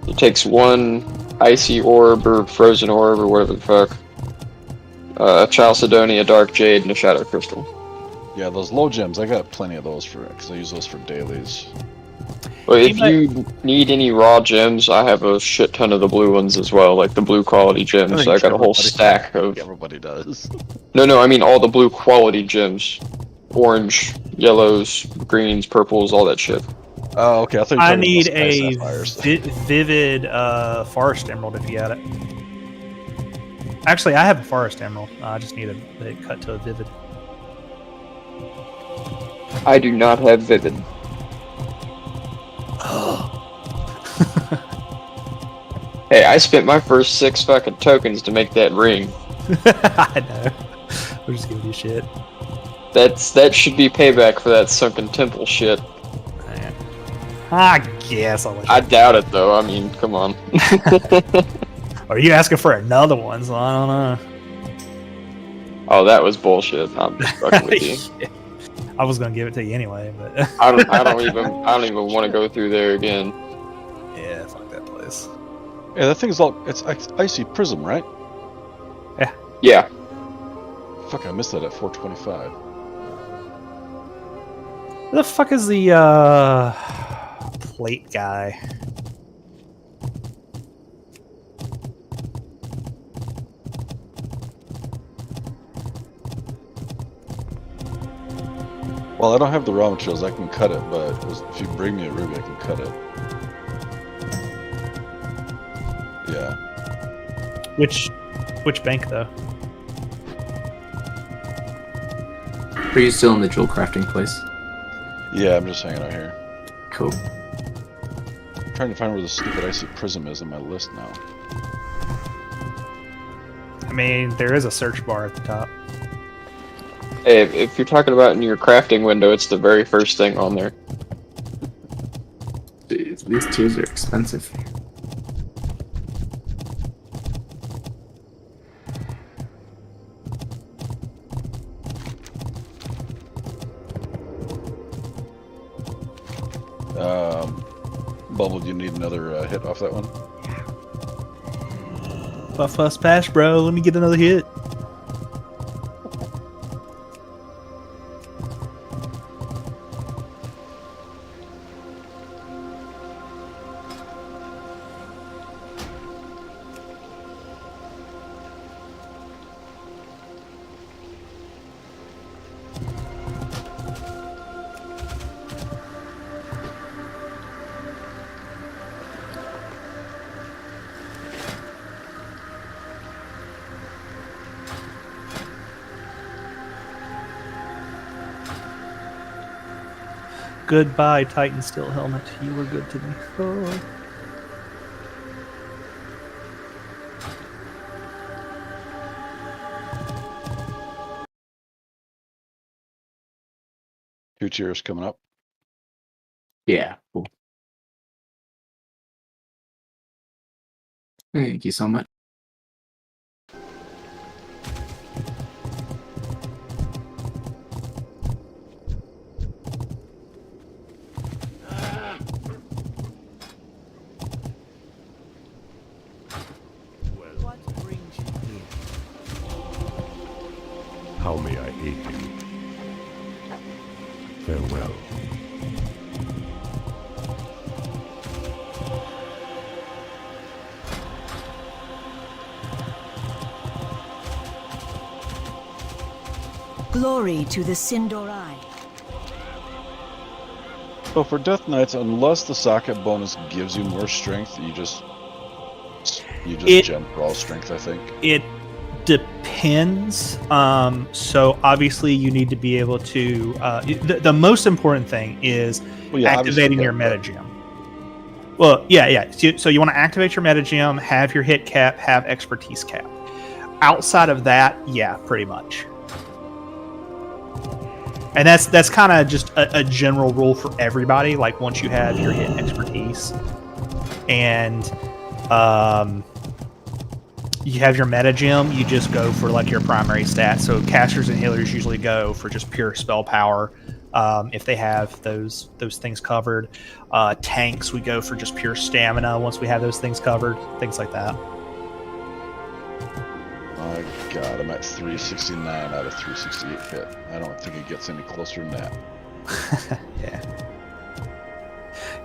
It takes one icy orb or frozen orb or whatever the fuck, a Chalcedony, a dark jade, and a shadow crystal. Yeah, those low gems. I got plenty of those because I use those for dailies. But if you need any raw gems, I have a shit ton of the blue ones as well, like the blue quality gems. I got a whole stack of. Everybody does. No, I mean all the blue quality gems, orange, yellows, greens, purples, all that shit. Oh, okay. I thought you were I talking need about a sapphires. vivid forest emerald if you got it. Actually, I have a forest emerald. I just need it cut to a vivid. I do not have vivid. Hey, I spent my first 6 fucking tokens to make that ring. I know. We're just giving you shit. That should be payback for that sunken temple shit. I guess I'll let you. I doubt it though. I mean, come on. Are you asking for another one? So I don't know. Oh, that was bullshit. I'm just fucking with you. Yeah. I was gonna give it to you anyway, but I don't even want to go through there again. Yeah, fuck that place. Yeah, that thing's it's icy prism, right? Yeah. Yeah. Fuck, I missed that at 425. Who the fuck is the plate guy? Well, I don't have the raw materials. I can cut it, but if you bring me a ruby, I can cut it. Yeah. Which bank though? Are you still in the jewel crafting place? Yeah, I'm just hanging out here. Cool. I'm trying to find where the stupid icy prism is on my list now. I mean, there is a search bar at the top. Hey, if you're talking about in your crafting window, it's the very first thing on there. Jeez, these twos are expensive. Bubble, do you need another hit off that one? Buff us pass, bro. Let me get another hit. Goodbye, Titan Steel Helmet. You were good to me. Oh. Two tiers coming up. Yeah, cool. Thank you so much. How may I aid you? Farewell. Glory to the Sindorai. So for Death Knights, unless the socket bonus gives you more strength, you just gem for all strength, I think. It depends. So obviously you need to be able to. The most important thing is activating your metagem. Well, yeah. So you want to activate your metagem, have your hit cap, have expertise cap. Outside of that, yeah, pretty much. And that's kind of just a general rule for everybody. Like once you have your hit expertise, and you have your metagem, you just go for like your primary stats. So casters and healers usually go for just pure spell power if they have those things covered. Tanks, we go for just pure stamina once we have those things covered. Things like that. My God, I'm at 369 out of 368 hit. I don't think it gets any closer than that. Yeah.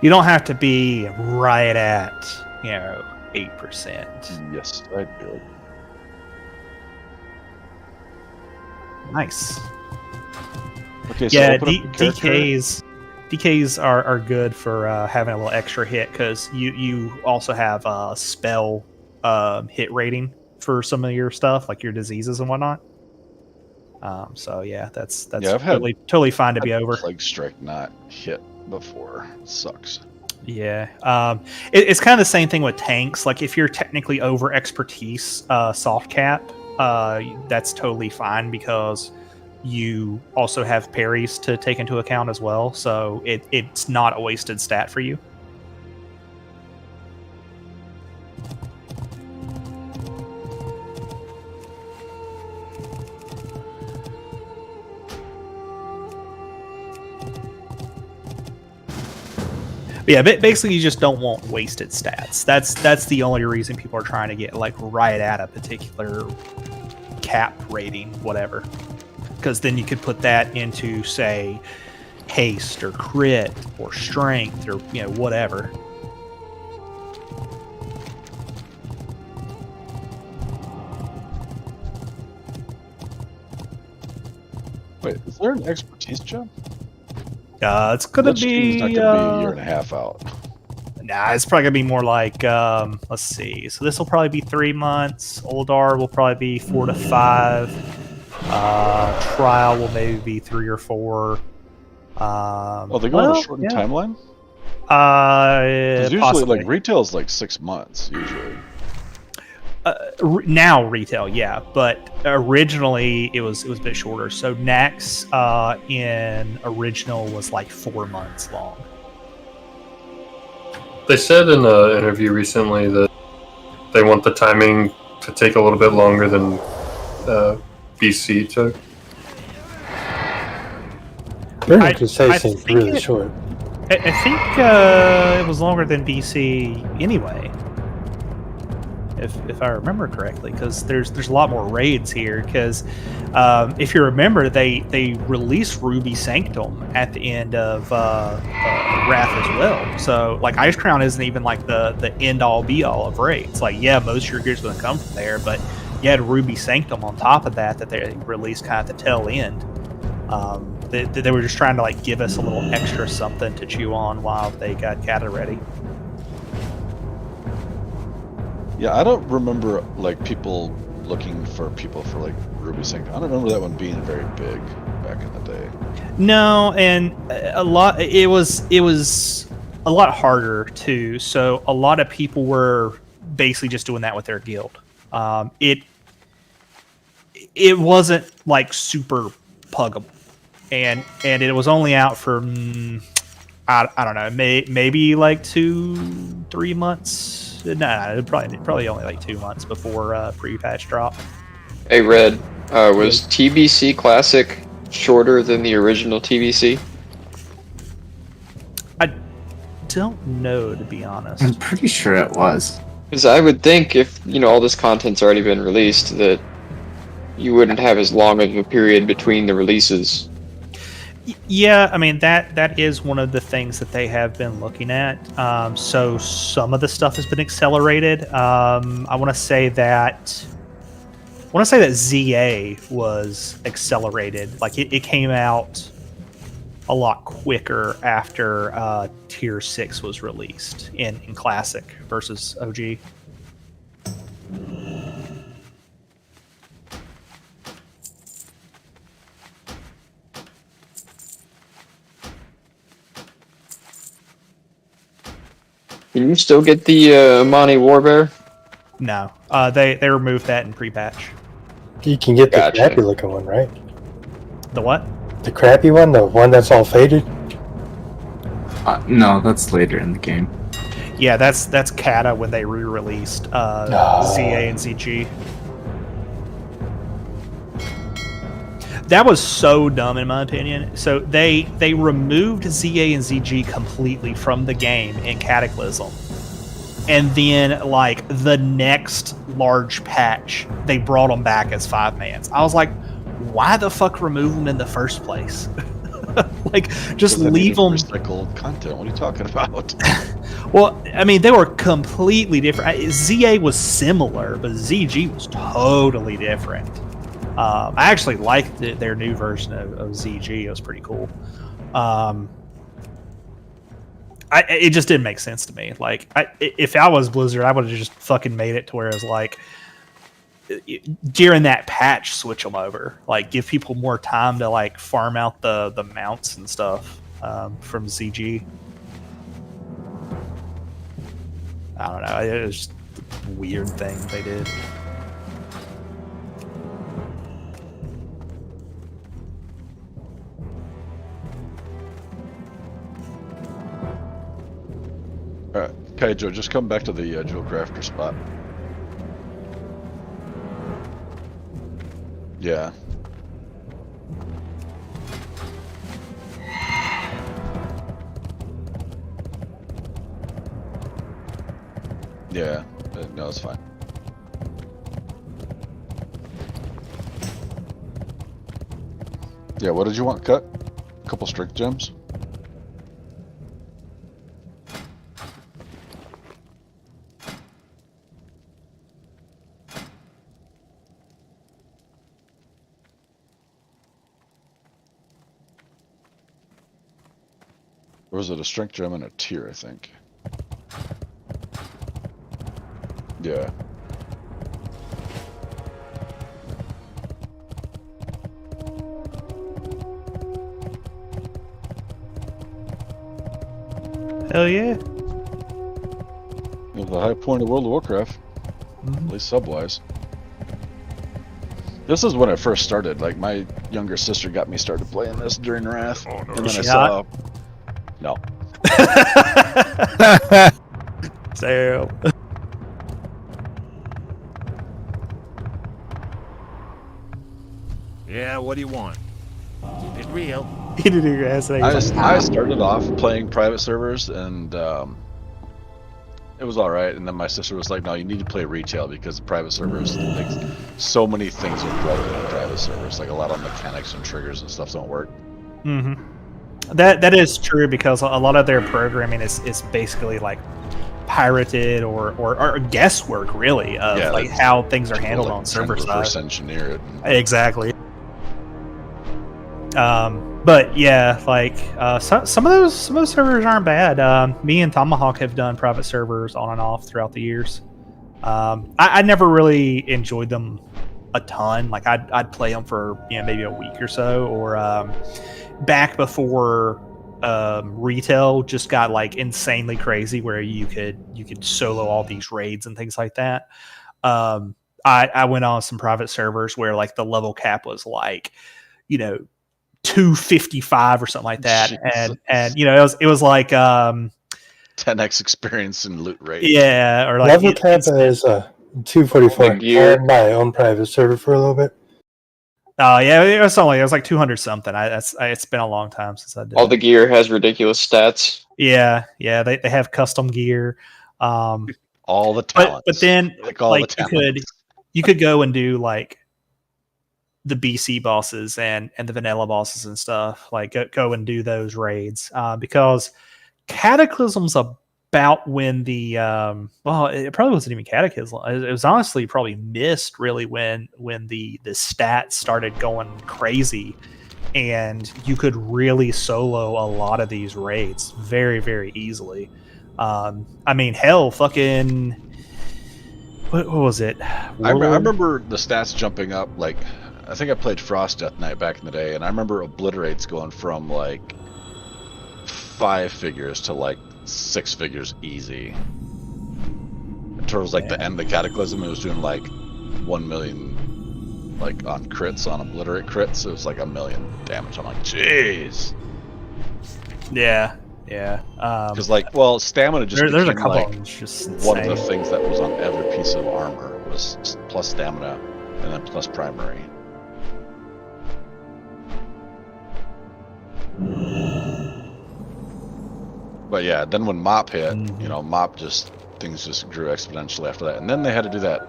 You don't have to be right at 8%. Yes, I do. Nice. Okay, so yeah, DKs are good for having a little extra hit because you also have a spell hit rating for some of your stuff, like your diseases and whatnot. So yeah, that's totally fine to be over. Plague Strike not hit before. It sucks. Yeah, it's kind of the same thing with tanks. Like if you're technically over expertise, soft cap, that's totally fine because you also have parries to take into account as well, so it's not a wasted stat for you. But yeah, basically you just don't want wasted stats. That's the only reason people are trying to get like right at a particular cap rating, whatever. Because then you could put that into, say, haste or crit or strength or whatever. Wait, is there an expertise jump? It's gonna That be. stream's not gonna be a year and a half out. Nah, it's probably gonna be more like. Let's see. So this will probably be 3 months. Oldar will probably be 4 to 5. Trial will maybe be 3 or 4. Oh, they go on a shortened timeline? Usually, Possibly. like retail is like 6 months. Usually. Now retail, yeah, but originally it was a bit shorter. So Nax in original was like 4 months long. They said in an interview recently that they want the timing to take a little bit longer than BC took. Burning Crusade seems really short. I think it was longer than BC anyway, if I remember correctly, because there's a lot more raids here. Because if you remember, they released Ruby Sanctum at the end of Wrath as well. So like Ice Crown isn't even like the end all be all of raids. Like most of your gear's going to come from there, but you had Ruby Sanctum on top of that they released kind of at the tail end. They were just trying to like give us a little extra something to chew on while they got Kata ready. Yeah, I don't remember like people looking for people for like Ruby Sanctum. I don't remember that one being very big back in the day. No, and it was a lot harder too. So a lot of people were basically just doing that with their guild. It wasn't like super puggable, and it was only out for I don't know, maybe like 2-3 months. No, probably only like 2 months before pre-patch drop. Hey Red, was TBC Classic shorter than the original TBC? I don't know, to be honest. I'm pretty sure it was. Because I would think if all this content's already been released, that you wouldn't have as long of a period between the releases. Yeah, I mean that is one of the things that they have been looking at. So some of the stuff has been accelerated. I want to say that ZA was accelerated. Like it came out a lot quicker after Tier 6 was released in Classic versus OG. Can you still get the Amani Warbear? No, they removed that in pre-patch. You can get the crappy looking one, right? The what? The crappy one, the one that's all faded. No, that's later in the game. Yeah, that's Kata when they re-released ZA and ZG. That was so dumb in my opinion. So they removed ZA and ZG completely from the game in Cataclysm. And then like the next large patch, they brought them back as 5-mans. I was like, why the fuck remove them in the first place? Like just leave them recycled content. What are you talking about? Well, I mean, they were completely different. ZA was similar, but ZG was totally different. I actually liked their new version of ZG. It was pretty cool. It just didn't make sense to me. Like, if I was Blizzard, I would have just fucking made it to where it was like, during that patch, switch them over. Like, give people more time to like farm out the mounts and stuff from ZG. I don't know. It was just a weird thing they did. Kaito, just come back to the jewel crafter spot. Yeah. Yeah. No, it's fine. Yeah, what did you want cut? A couple strict gems? Or was it a strength gem and a tier, I think? Yeah. Hell yeah. The high point of World of Warcraft. At least sub-wise. This is when I first started. Like, my younger sister got me started playing this during Wrath. Oh, no. And then Is I she saw... hot? No. So... Yeah, what do you want? Keep it real. He did your ass. I started off playing private servers, and it was all right. And then my sister was like, "No, you need to play retail because the private servers, like, so many things are broken in private servers. Like a lot of mechanics and triggers and stuff don't work." Mm-hmm. That is true because a lot of their programming is basically like pirated or guesswork, really, of Yeah, like how things are handled on server reverse side. engineer it. Exactly. But yeah, like some of those servers aren't bad. Me and Tomahawk have done private servers on and off throughout the years. I never really enjoyed them a ton. Like I'd play them for maybe a week or so, or back before retail just got like insanely crazy, where you could solo all these raids and things like that. I went on some private servers where like the level cap was like 255 or something like that. Jesus. and it was like 10x experience and loot rate. Yeah, or like level cap is 244. I had my own private server for a little bit. Yeah, it was like 200 something. It's been a long time since I did. All the gear has ridiculous stats. Yeah, they have custom gear. All the talents. But then like you could go and do like the BC bosses and the vanilla bosses and stuff. Like go and do those raids because Cataclysm's about when the it probably wasn't even Cataclysm. It was honestly probably missed really when the stats started going crazy, and you could really solo a lot of these raids very, very easily. I mean, hell, fucking what was it? I remember the stats jumping up. Like, I think I played Frost Death Knight back in the day, and I remember Obliterates going from like 5 figures to like 6 figures easy. Towards like the end of Cataclysm, it was doing like 1 million, like on crits, on Obliterate crits. It was like 1 million damage. I'm like, jeez. Yeah. Because stamina just there's a became couple like of them just one of the insane. things that was on every piece of armor was plus stamina and then plus primary. But yeah, then when Mop hit, things just grew exponentially after that. And then they had to do that.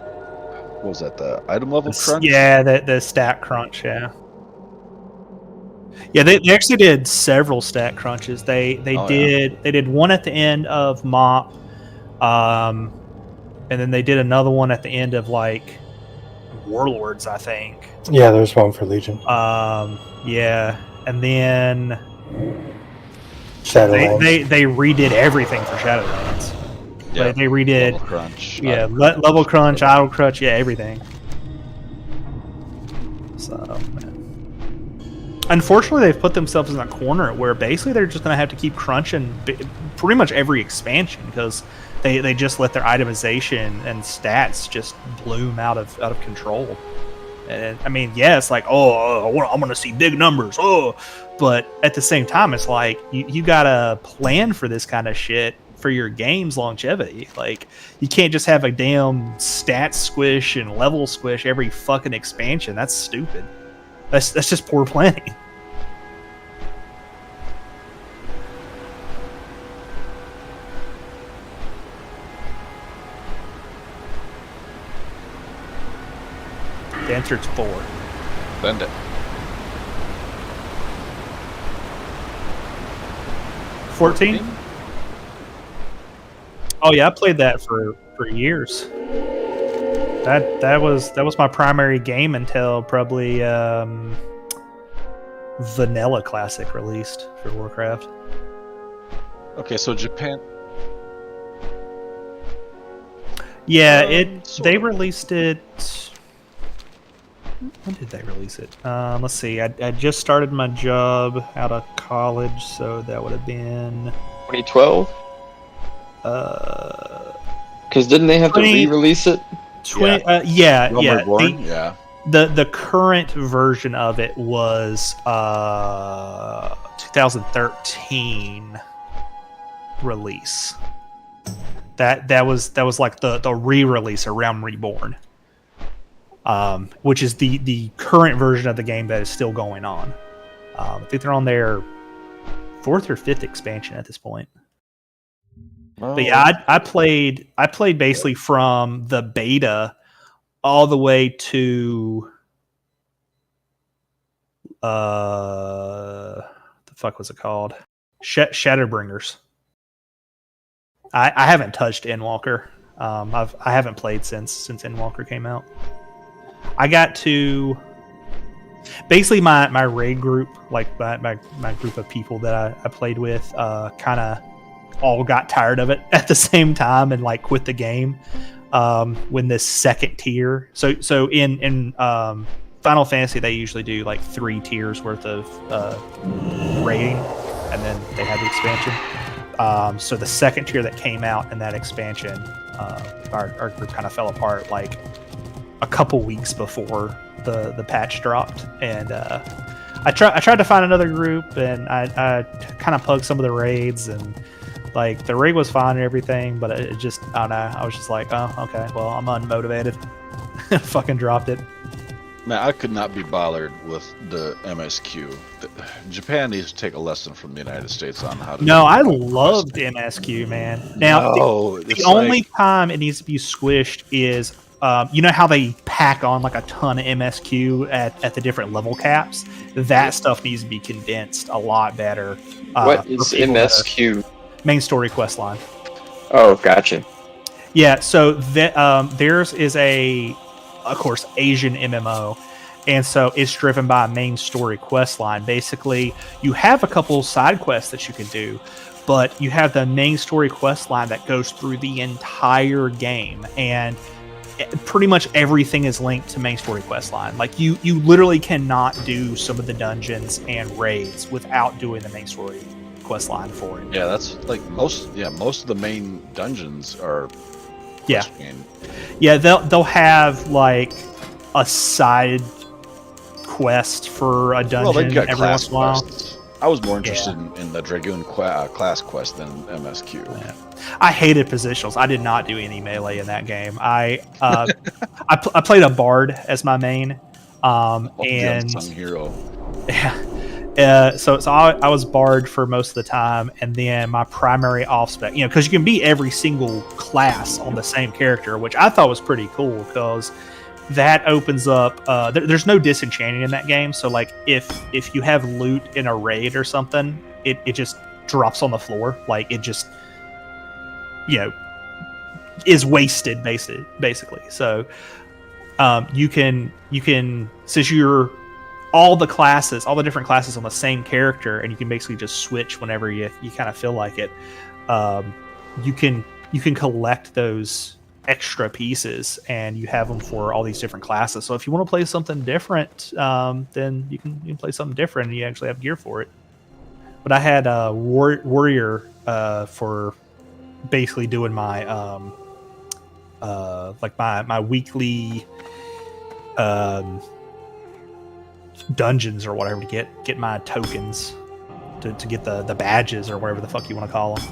What was that? The item level crunch? Yeah, the stat crunch. Yeah. Yeah, they actually did several stat crunches. They did one at the end of Mop, and then they did another one at the end of like Warlords, I think. Yeah, there's one for Legion. Yeah, and then Shadowlands. they redid everything for Shadowlands. Yeah, they redid level crunch. Yeah, level crunch, idle crunch, yeah, everything. So, unfortunately, they've put themselves in a corner where basically they're just going to have to keep crunching pretty much every expansion because they just let their itemization and stats just bloom out of control. And I mean, yeah, it's like, I'm going to see big numbers. But at the same time, it's like you got to plan for this kind of shit for your game's longevity. Like, you can't just have a damn stat squish and level squish every fucking expansion. That's stupid. That's just poor planning. The answer is 4. Bend it. 14? Oh yeah, I played that for years. That was my primary game until probably Vanilla Classic released for Warcraft. Okay, so Japan. Yeah, they released it. When did they release it? Let's see. I just started my job out of college, so that would have been 2012. Because didn't they have to re-release it? Yeah. Yeah. The current version of it was 2013 release. That was like the re-release around Reborn. Which is the current version of the game that is still going on. I think they're on their 4th or 5th expansion at this point. Oh. But yeah, I played basically from the beta all the way to the fuck was it called? Shadowbringers. I haven't touched Endwalker. I haven't played since Endwalker came out. I got to basically my raid group, like my group of people that I played with, kind of all got tired of it at the same time and like quit the game when this second tier. So in Final Fantasy they usually do like 3 tiers worth of raiding, and then they have the expansion. So the second tier that came out in that expansion, our group kind of fell apart like a couple weeks before the patch dropped, and I tried to find another group, and I kind of plugged some of the raids, and like the raid was fine and everything, but it just, I don't know, I was just like, oh, okay, well, I'm unmotivated. Fucking dropped it. Man, I could not be bothered with the MSQ. Japan needs to take a lesson from the United States on how to. No, I loved MSQ, man. Now, the only time it needs to be squished is, you know how they pack on like a ton of MSQ at the different level caps? That stuff needs to be condensed a lot better. What is MSQ? Main story quest line. Oh, gotcha. Yeah, so theirs is of course, Asian MMO, and so it's driven by a main story quest line. Basically, you have a couple side quests that you can do, but you have the main story quest line that goes through the entire game, and pretty much everything is linked to main story quest line. Like you literally cannot do some of the dungeons and raids without doing the main story quest line for it. Yeah, that's like most of the main dungeons are. Yeah, they'll have like a side quest for a dungeon every once in a while. I was more interested in the Dragoon class quest than MSQ. Yeah. I hated positionals. I did not do any melee in that game. I played a bard as my main, and unsung hero. Yeah. So I was bard for most of the time, and then my primary off spec, because you can be every single class on the same character, which I thought was pretty cool because that opens up. There's no disenchanting in that game, so like if you have loot in a raid or something, it just drops on the floor, like it just is wasted basically. So you can since you're all the different classes on the same character, and you can basically just switch whenever you kind of feel like it. You can collect those extra pieces, and you have them for all these different classes. So if you want to play something different, then you can play something different, and you actually have gear for it. But I had a warrior for basically doing my my weekly dungeons or whatever to get my tokens to get the badges or whatever the fuck you want to call them.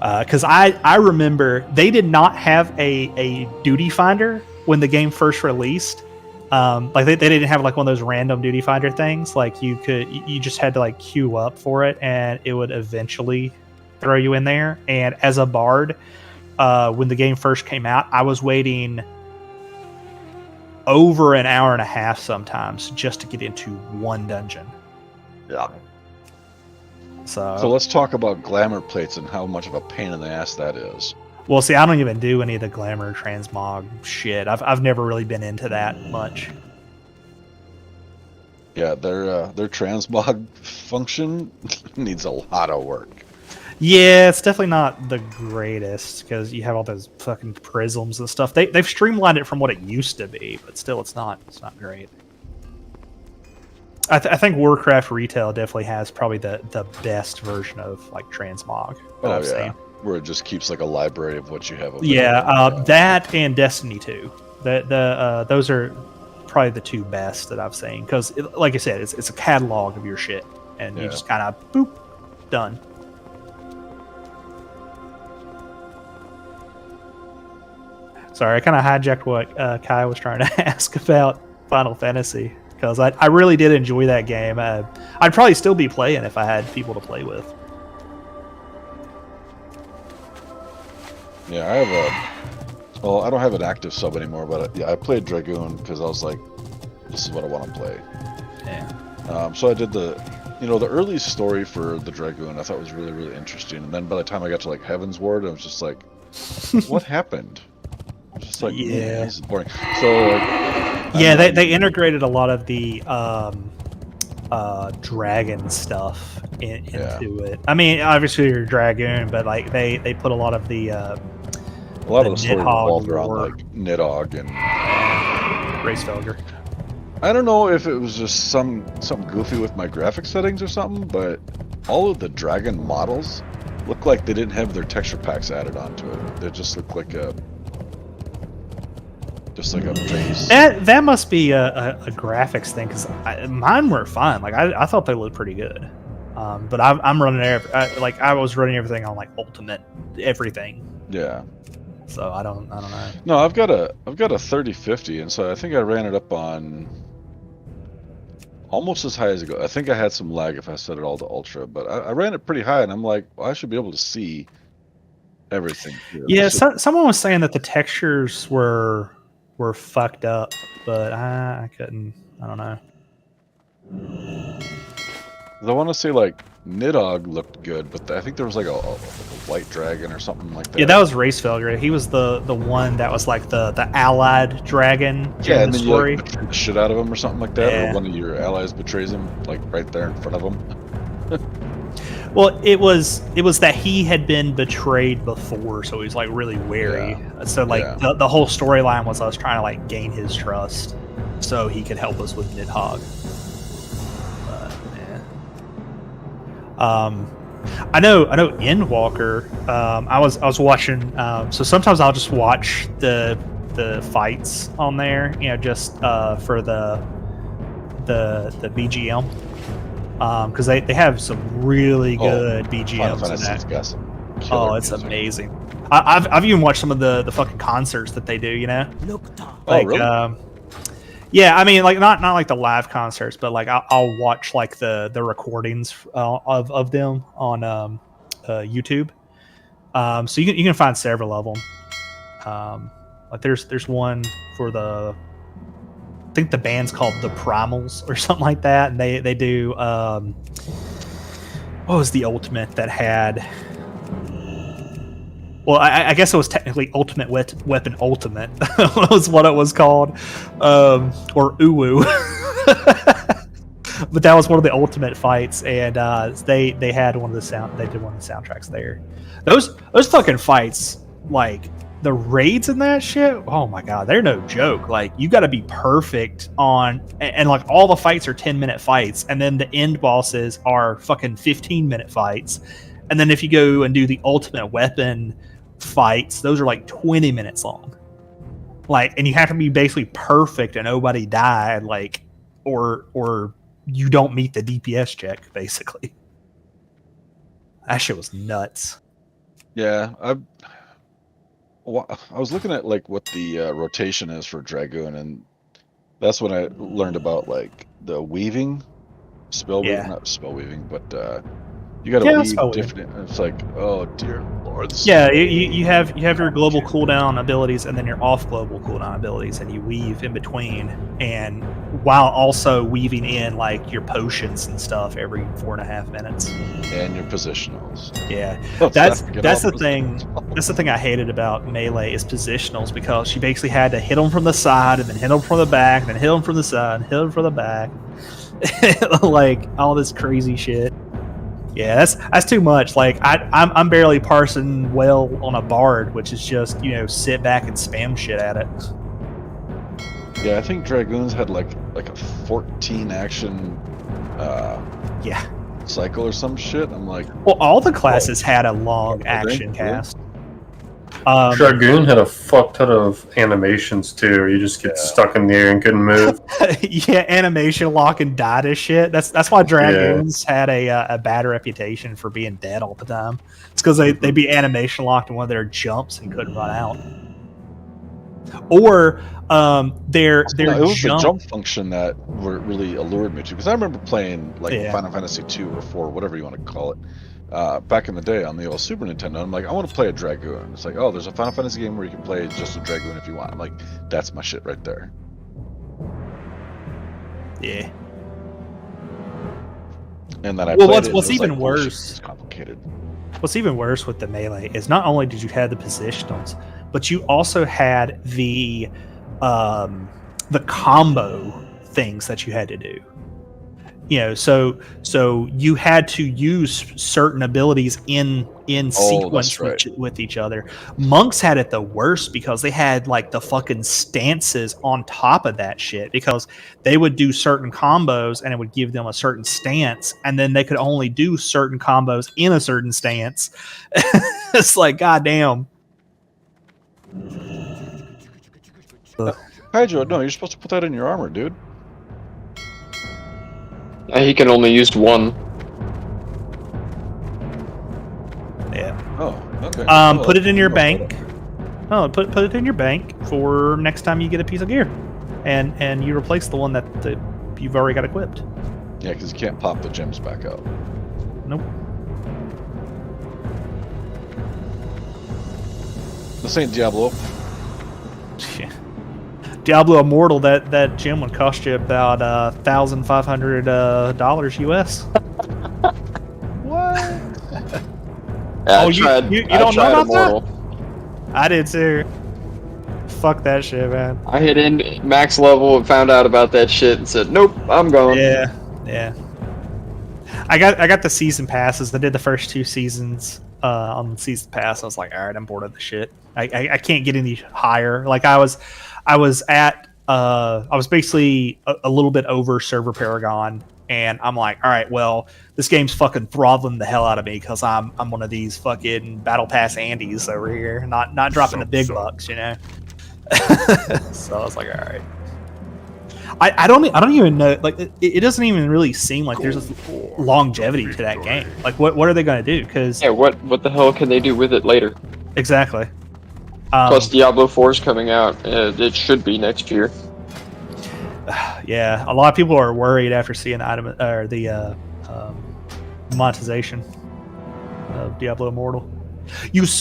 Because I remember they did not have a duty finder when the game first released. Like they didn't have like one of those random duty finder things. Like you just had to like queue up for it, and it would eventually throw you in there. And as a bard, when the game first came out, I was waiting over an hour and a half sometimes just to get into one dungeon. Yeah. So let's talk about glamour plates and how much of a pain in the ass that is. Well, see, I don't even do any of the glamour transmog shit. I've never really been into that much. Yeah, their transmog function needs a lot of work. Yeah, it's definitely not the greatest because you have all those fucking prisms and stuff. They've streamlined it from what it used to be, but still, it's not great. I think Warcraft Retail definitely has probably the best version of like transmog that I've seen. Where it just keeps like a library of what you have available. Yeah, that and Destiny 2. Those are probably the two best that I've seen because, like I said, it's a catalog of your shit, and you just kind of boop, done. Sorry, I kind of hijacked what Kai was trying to ask about Final Fantasy because I really did enjoy that game. I'd probably still be playing if I had people to play with. Yeah, I have I don't have an active sub anymore, but I played Dragoon because I was like, this is what I want to play. Yeah. So I did the early story for the Dragoon. I thought was really, really interesting. And then by the time I got to like Heaven's Ward, I was just like, what happened? Just like, yeah, this is boring. So like, yeah, they integrated a lot of the dragon stuff into it. I mean, obviously you're a dragoon, but like they put a lot of the story revolved around like Nidhogg and Racefelger. I don't know if it was just something goofy with my graphic settings or something, but all of the dragon models look like they didn't have their texture packs added onto it. They just look like a base. That must be a graphics thing because mine were fine. Like I thought they looked pretty good, but I'm running I was running everything on like ultimate everything. Yeah. So I don't know. No, I've got a 3050, and so I think I ran it up on almost as high as it goes. I think I had some lag if I set it all to ultra, but I ran it pretty high, and I'm like, well, I should be able to see everything here. Yeah, someone was saying that the textures were fucked up, but I couldn't. I don't know. I want to say like Nidhogg looked good, but I think there was like a white dragon or something like that. Yeah, that was Racefelger. He was the one that was like the allied dragon. Yeah, and the then story. You like betray the shit out of him or something like that, Yeah. or one of your allies betrays him like right there in front of him. Well, it was that he had been betrayed before, so he was like really wary. So like the whole storyline was us trying to like gain his trust, so he could help us with Nidhogg. But I know Endwalker. I was watching. So sometimes I'll just watch the fights on there, just for the BGM. Because they have some really good BGMs in that. Oh, it's amazing. I've even watched some of the fucking concerts that they do. Like, really? Yeah, I mean, like not like the live concerts, but like I'll watch like the recordings of them on YouTube. So you can find several of them. Like there's one for I think the band's called The Primals or something like that, and they do what was the Ultimate that had? Well, I guess it was technically Ultimate Weapon Ultimate was what it was called, or Uwu. But that was one of the Ultimate fights, and they had one of the they did one of the soundtracks there. Those fucking fights, like the raids in that shit, oh my god, they're no joke. Like you got to be perfect and like all the fights are 10-minute fights, and then the end bosses are fucking 15-minute fights, and then if you go and do the Ultimate Weapon fights, those are like 20 minutes long. Like, and you have to be basically perfect and nobody died, like, or you don't meet the DPS check, basically. That shit was nuts. Yeah, I was looking at like what the rotation is for Dragoon, and that's when I learned about like the weaving, not spell weaving, but you got to weave different. It's like, oh dear lord. You have your global cooldown abilities and then your off global cooldown abilities, and you weave in between, and while also weaving in like your potions and stuff every 4.5 minutes. And your positionals. Yeah, that's the thing. That's the thing I hated about Melee is positionals, because she basically had to hit them from the side and then hit them from the back, and then hit them from the side and hit them from the back, like all this crazy shit. Yeah, that's too much. Like I'm barely parsing well on a bard, which is just sit back and spam shit at it. Yeah, I think Dragoons had like a 14 action cycle or some shit. I'm like, well, all the classes had a long action cast. Dragoon had a fuck ton of animations too, where you just get stuck in the air and couldn't move. Yeah, animation lock and die to shit. That's why Dragoons had a bad reputation for being dead all the time. It's because they'd be animation locked in one of their jumps and couldn't run out. Or their it was the jump function that really allured me to, because I remember playing like Final Fantasy 2 or 4, whatever you want to call it. Back in the day on the old Super Nintendo, I'm like, I want to play a Dragoon. It's like, oh, there's a Final Fantasy game where you can play just a Dragoon if you want. I'm like, that's my shit right there. Yeah. And then I played it. What's even worse? It's complicated. What's even worse with the Melee is not only did you have the positionals, but you also had the combo things that you had to do. So you had to use certain abilities in sequence with each other. Monks had it the worst, because they had like the fucking stances on top of that shit, because they would do certain combos and it would give them a certain stance, and then they could only do certain combos in a certain stance. It's like, goddamn. Kaito, no, you're supposed to put that in your armor, dude. He can only use one. Yeah. Oh, okay. Put it in your bank. Oh, put it in your bank for next time you get a piece of gear, and you replace the one that you've already got equipped. Yeah, because you can't pop the gems back out. Nope. This ain't Diablo. Yeah. Diablo Immortal, that gem would cost you about $1,500 US. What? Yeah, you don't know about Immortal. That? I did too. Fuck that shit, man. I hit in max level and found out about that shit and said, nope, I'm going. Yeah. I got the season passes. I did the first 2 seasons on the season pass. I was like, all right, I'm bored of the shit. I can't get any higher. Like I was basically a little bit over server Paragon, and I'm like, all right, well, this game's fucking throttling the hell out of me, because I'm one of these fucking battle pass Andes over here, not dropping the big bucks, So I was like, all right. I don't even know. Like it doesn't even really seem like there's a longevity to that game. Like what are they going to do? Because what the hell can they do with it later? Exactly. Plus Diablo 4 is coming out. It should be next year. Yeah, a lot of people are worried after seeing the monetization of Diablo Immortal.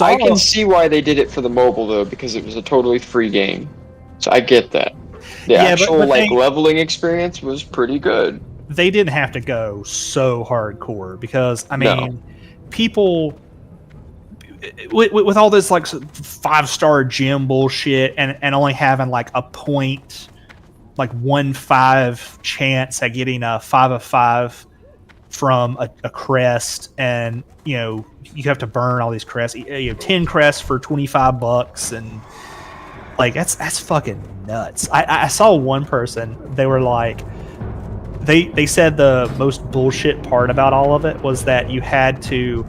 I can see why they did it for the mobile though, because it was a totally free game. So I get that. The actual leveling experience was pretty good. They didn't have to go so hardcore, because people with all this like 5-star gym bullshit and only having like a 1.5 chance at getting a 5 of 5 from a crest, and you have to burn all these crests, 10 crests for $25, and like that's fucking nuts. I saw one person, they were like, they said the most bullshit part about all of it was that you had to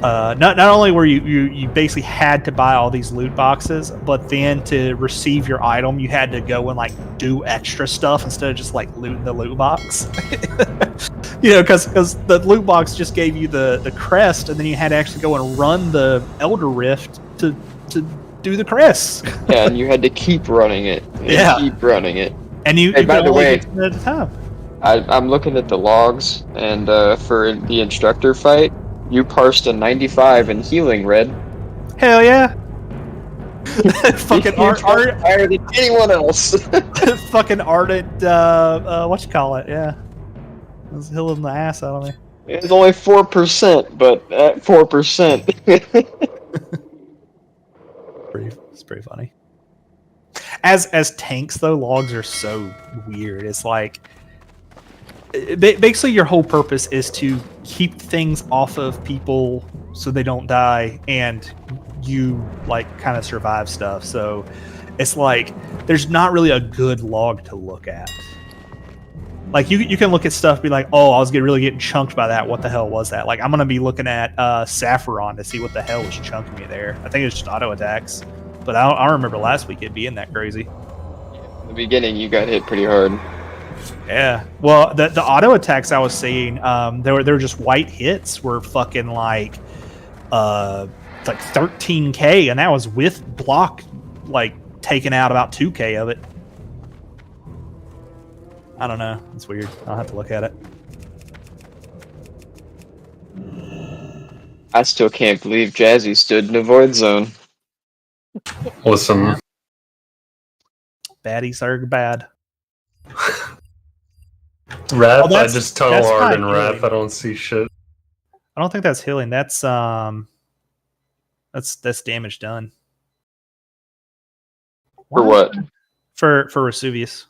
not only were you basically had to buy all these loot boxes, but then to receive your item, you had to go and like do extra stuff instead of just like looting the loot box. Because the loot box just gave you the crest, and then you had to actually go and run the Elder Rift to do the crest. Yeah, and you had to keep running it. Keep running it. And you by the way, at a time. I'm looking at the logs, and for the instructor fight, you parsed a 95 in healing, Red. Hell yeah! Fucking higher than anyone else. Fucking ardent. What you call it? Yeah, it was healing the ass out of me. It's only 4%, but at 4%. It's pretty funny. As tanks though, logs are so weird. It's like basically your whole purpose is to keep things off of people so they don't die, and you like kind of survive stuff. So it's like there's not really a good log to look at. Like you can look at stuff and be like, oh, I was really getting chunked by that. What the hell was that? Like I'm gonna be looking at Saffron to see what the hell was chunking me there. I think it's just auto attacks, but I don't remember last week it being that crazy. In the beginning, you got hit pretty hard. Yeah. Well, the auto attacks I was seeing, they were just white hits were fucking like 13k, and that was with block like taking out about 2k of it. I don't know. It's weird. I'll have to look at it. I still can't believe Jazzy stood in a void zone. Listen. Baddies are bad. Wrath, I just tunnel hard in Wrath. I don't see shit. I don't think that's healing. That's damage done. For what? For Vesuvius.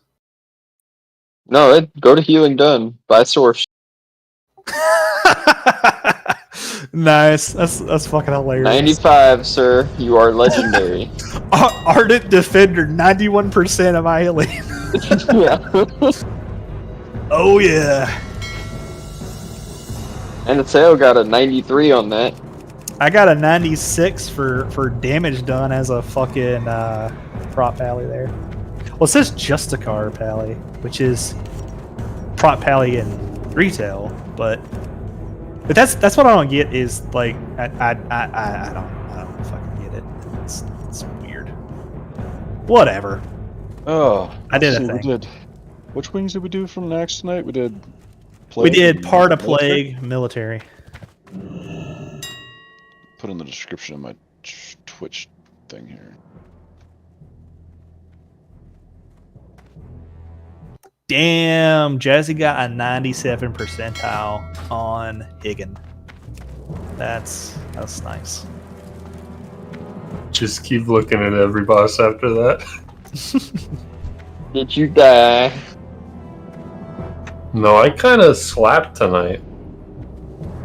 No, go to healing done by source. Nice. That's fucking hilarious. 95, sir. You are legendary. Ardent Defender, 91% of my healing. Yeah. Oh yeah. And the tail got a 93 on that. I got a 96 for damage done as a fucking prop pally there. Well, it says Justicar pally, which is prop pally in retail, but that's what I don't get is like I don't fucking get it. It's weird. Whatever. Oh, I did a thing. Which wings did we do from next tonight? We did. We did part of plague military. Put in the description of my Twitch thing here. Damn, Jazzy got a 97 percentile on Higgin. That's nice. Just keep looking at every boss after that. Did you die? No, I kind of slapped tonight.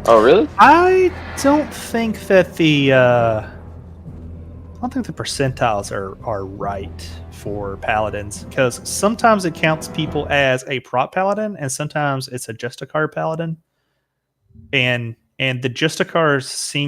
Oh, really? I don't think that the percentiles are right for paladins, because sometimes it counts people as a prop paladin and sometimes it's a Justicar paladin, and the Justicars seem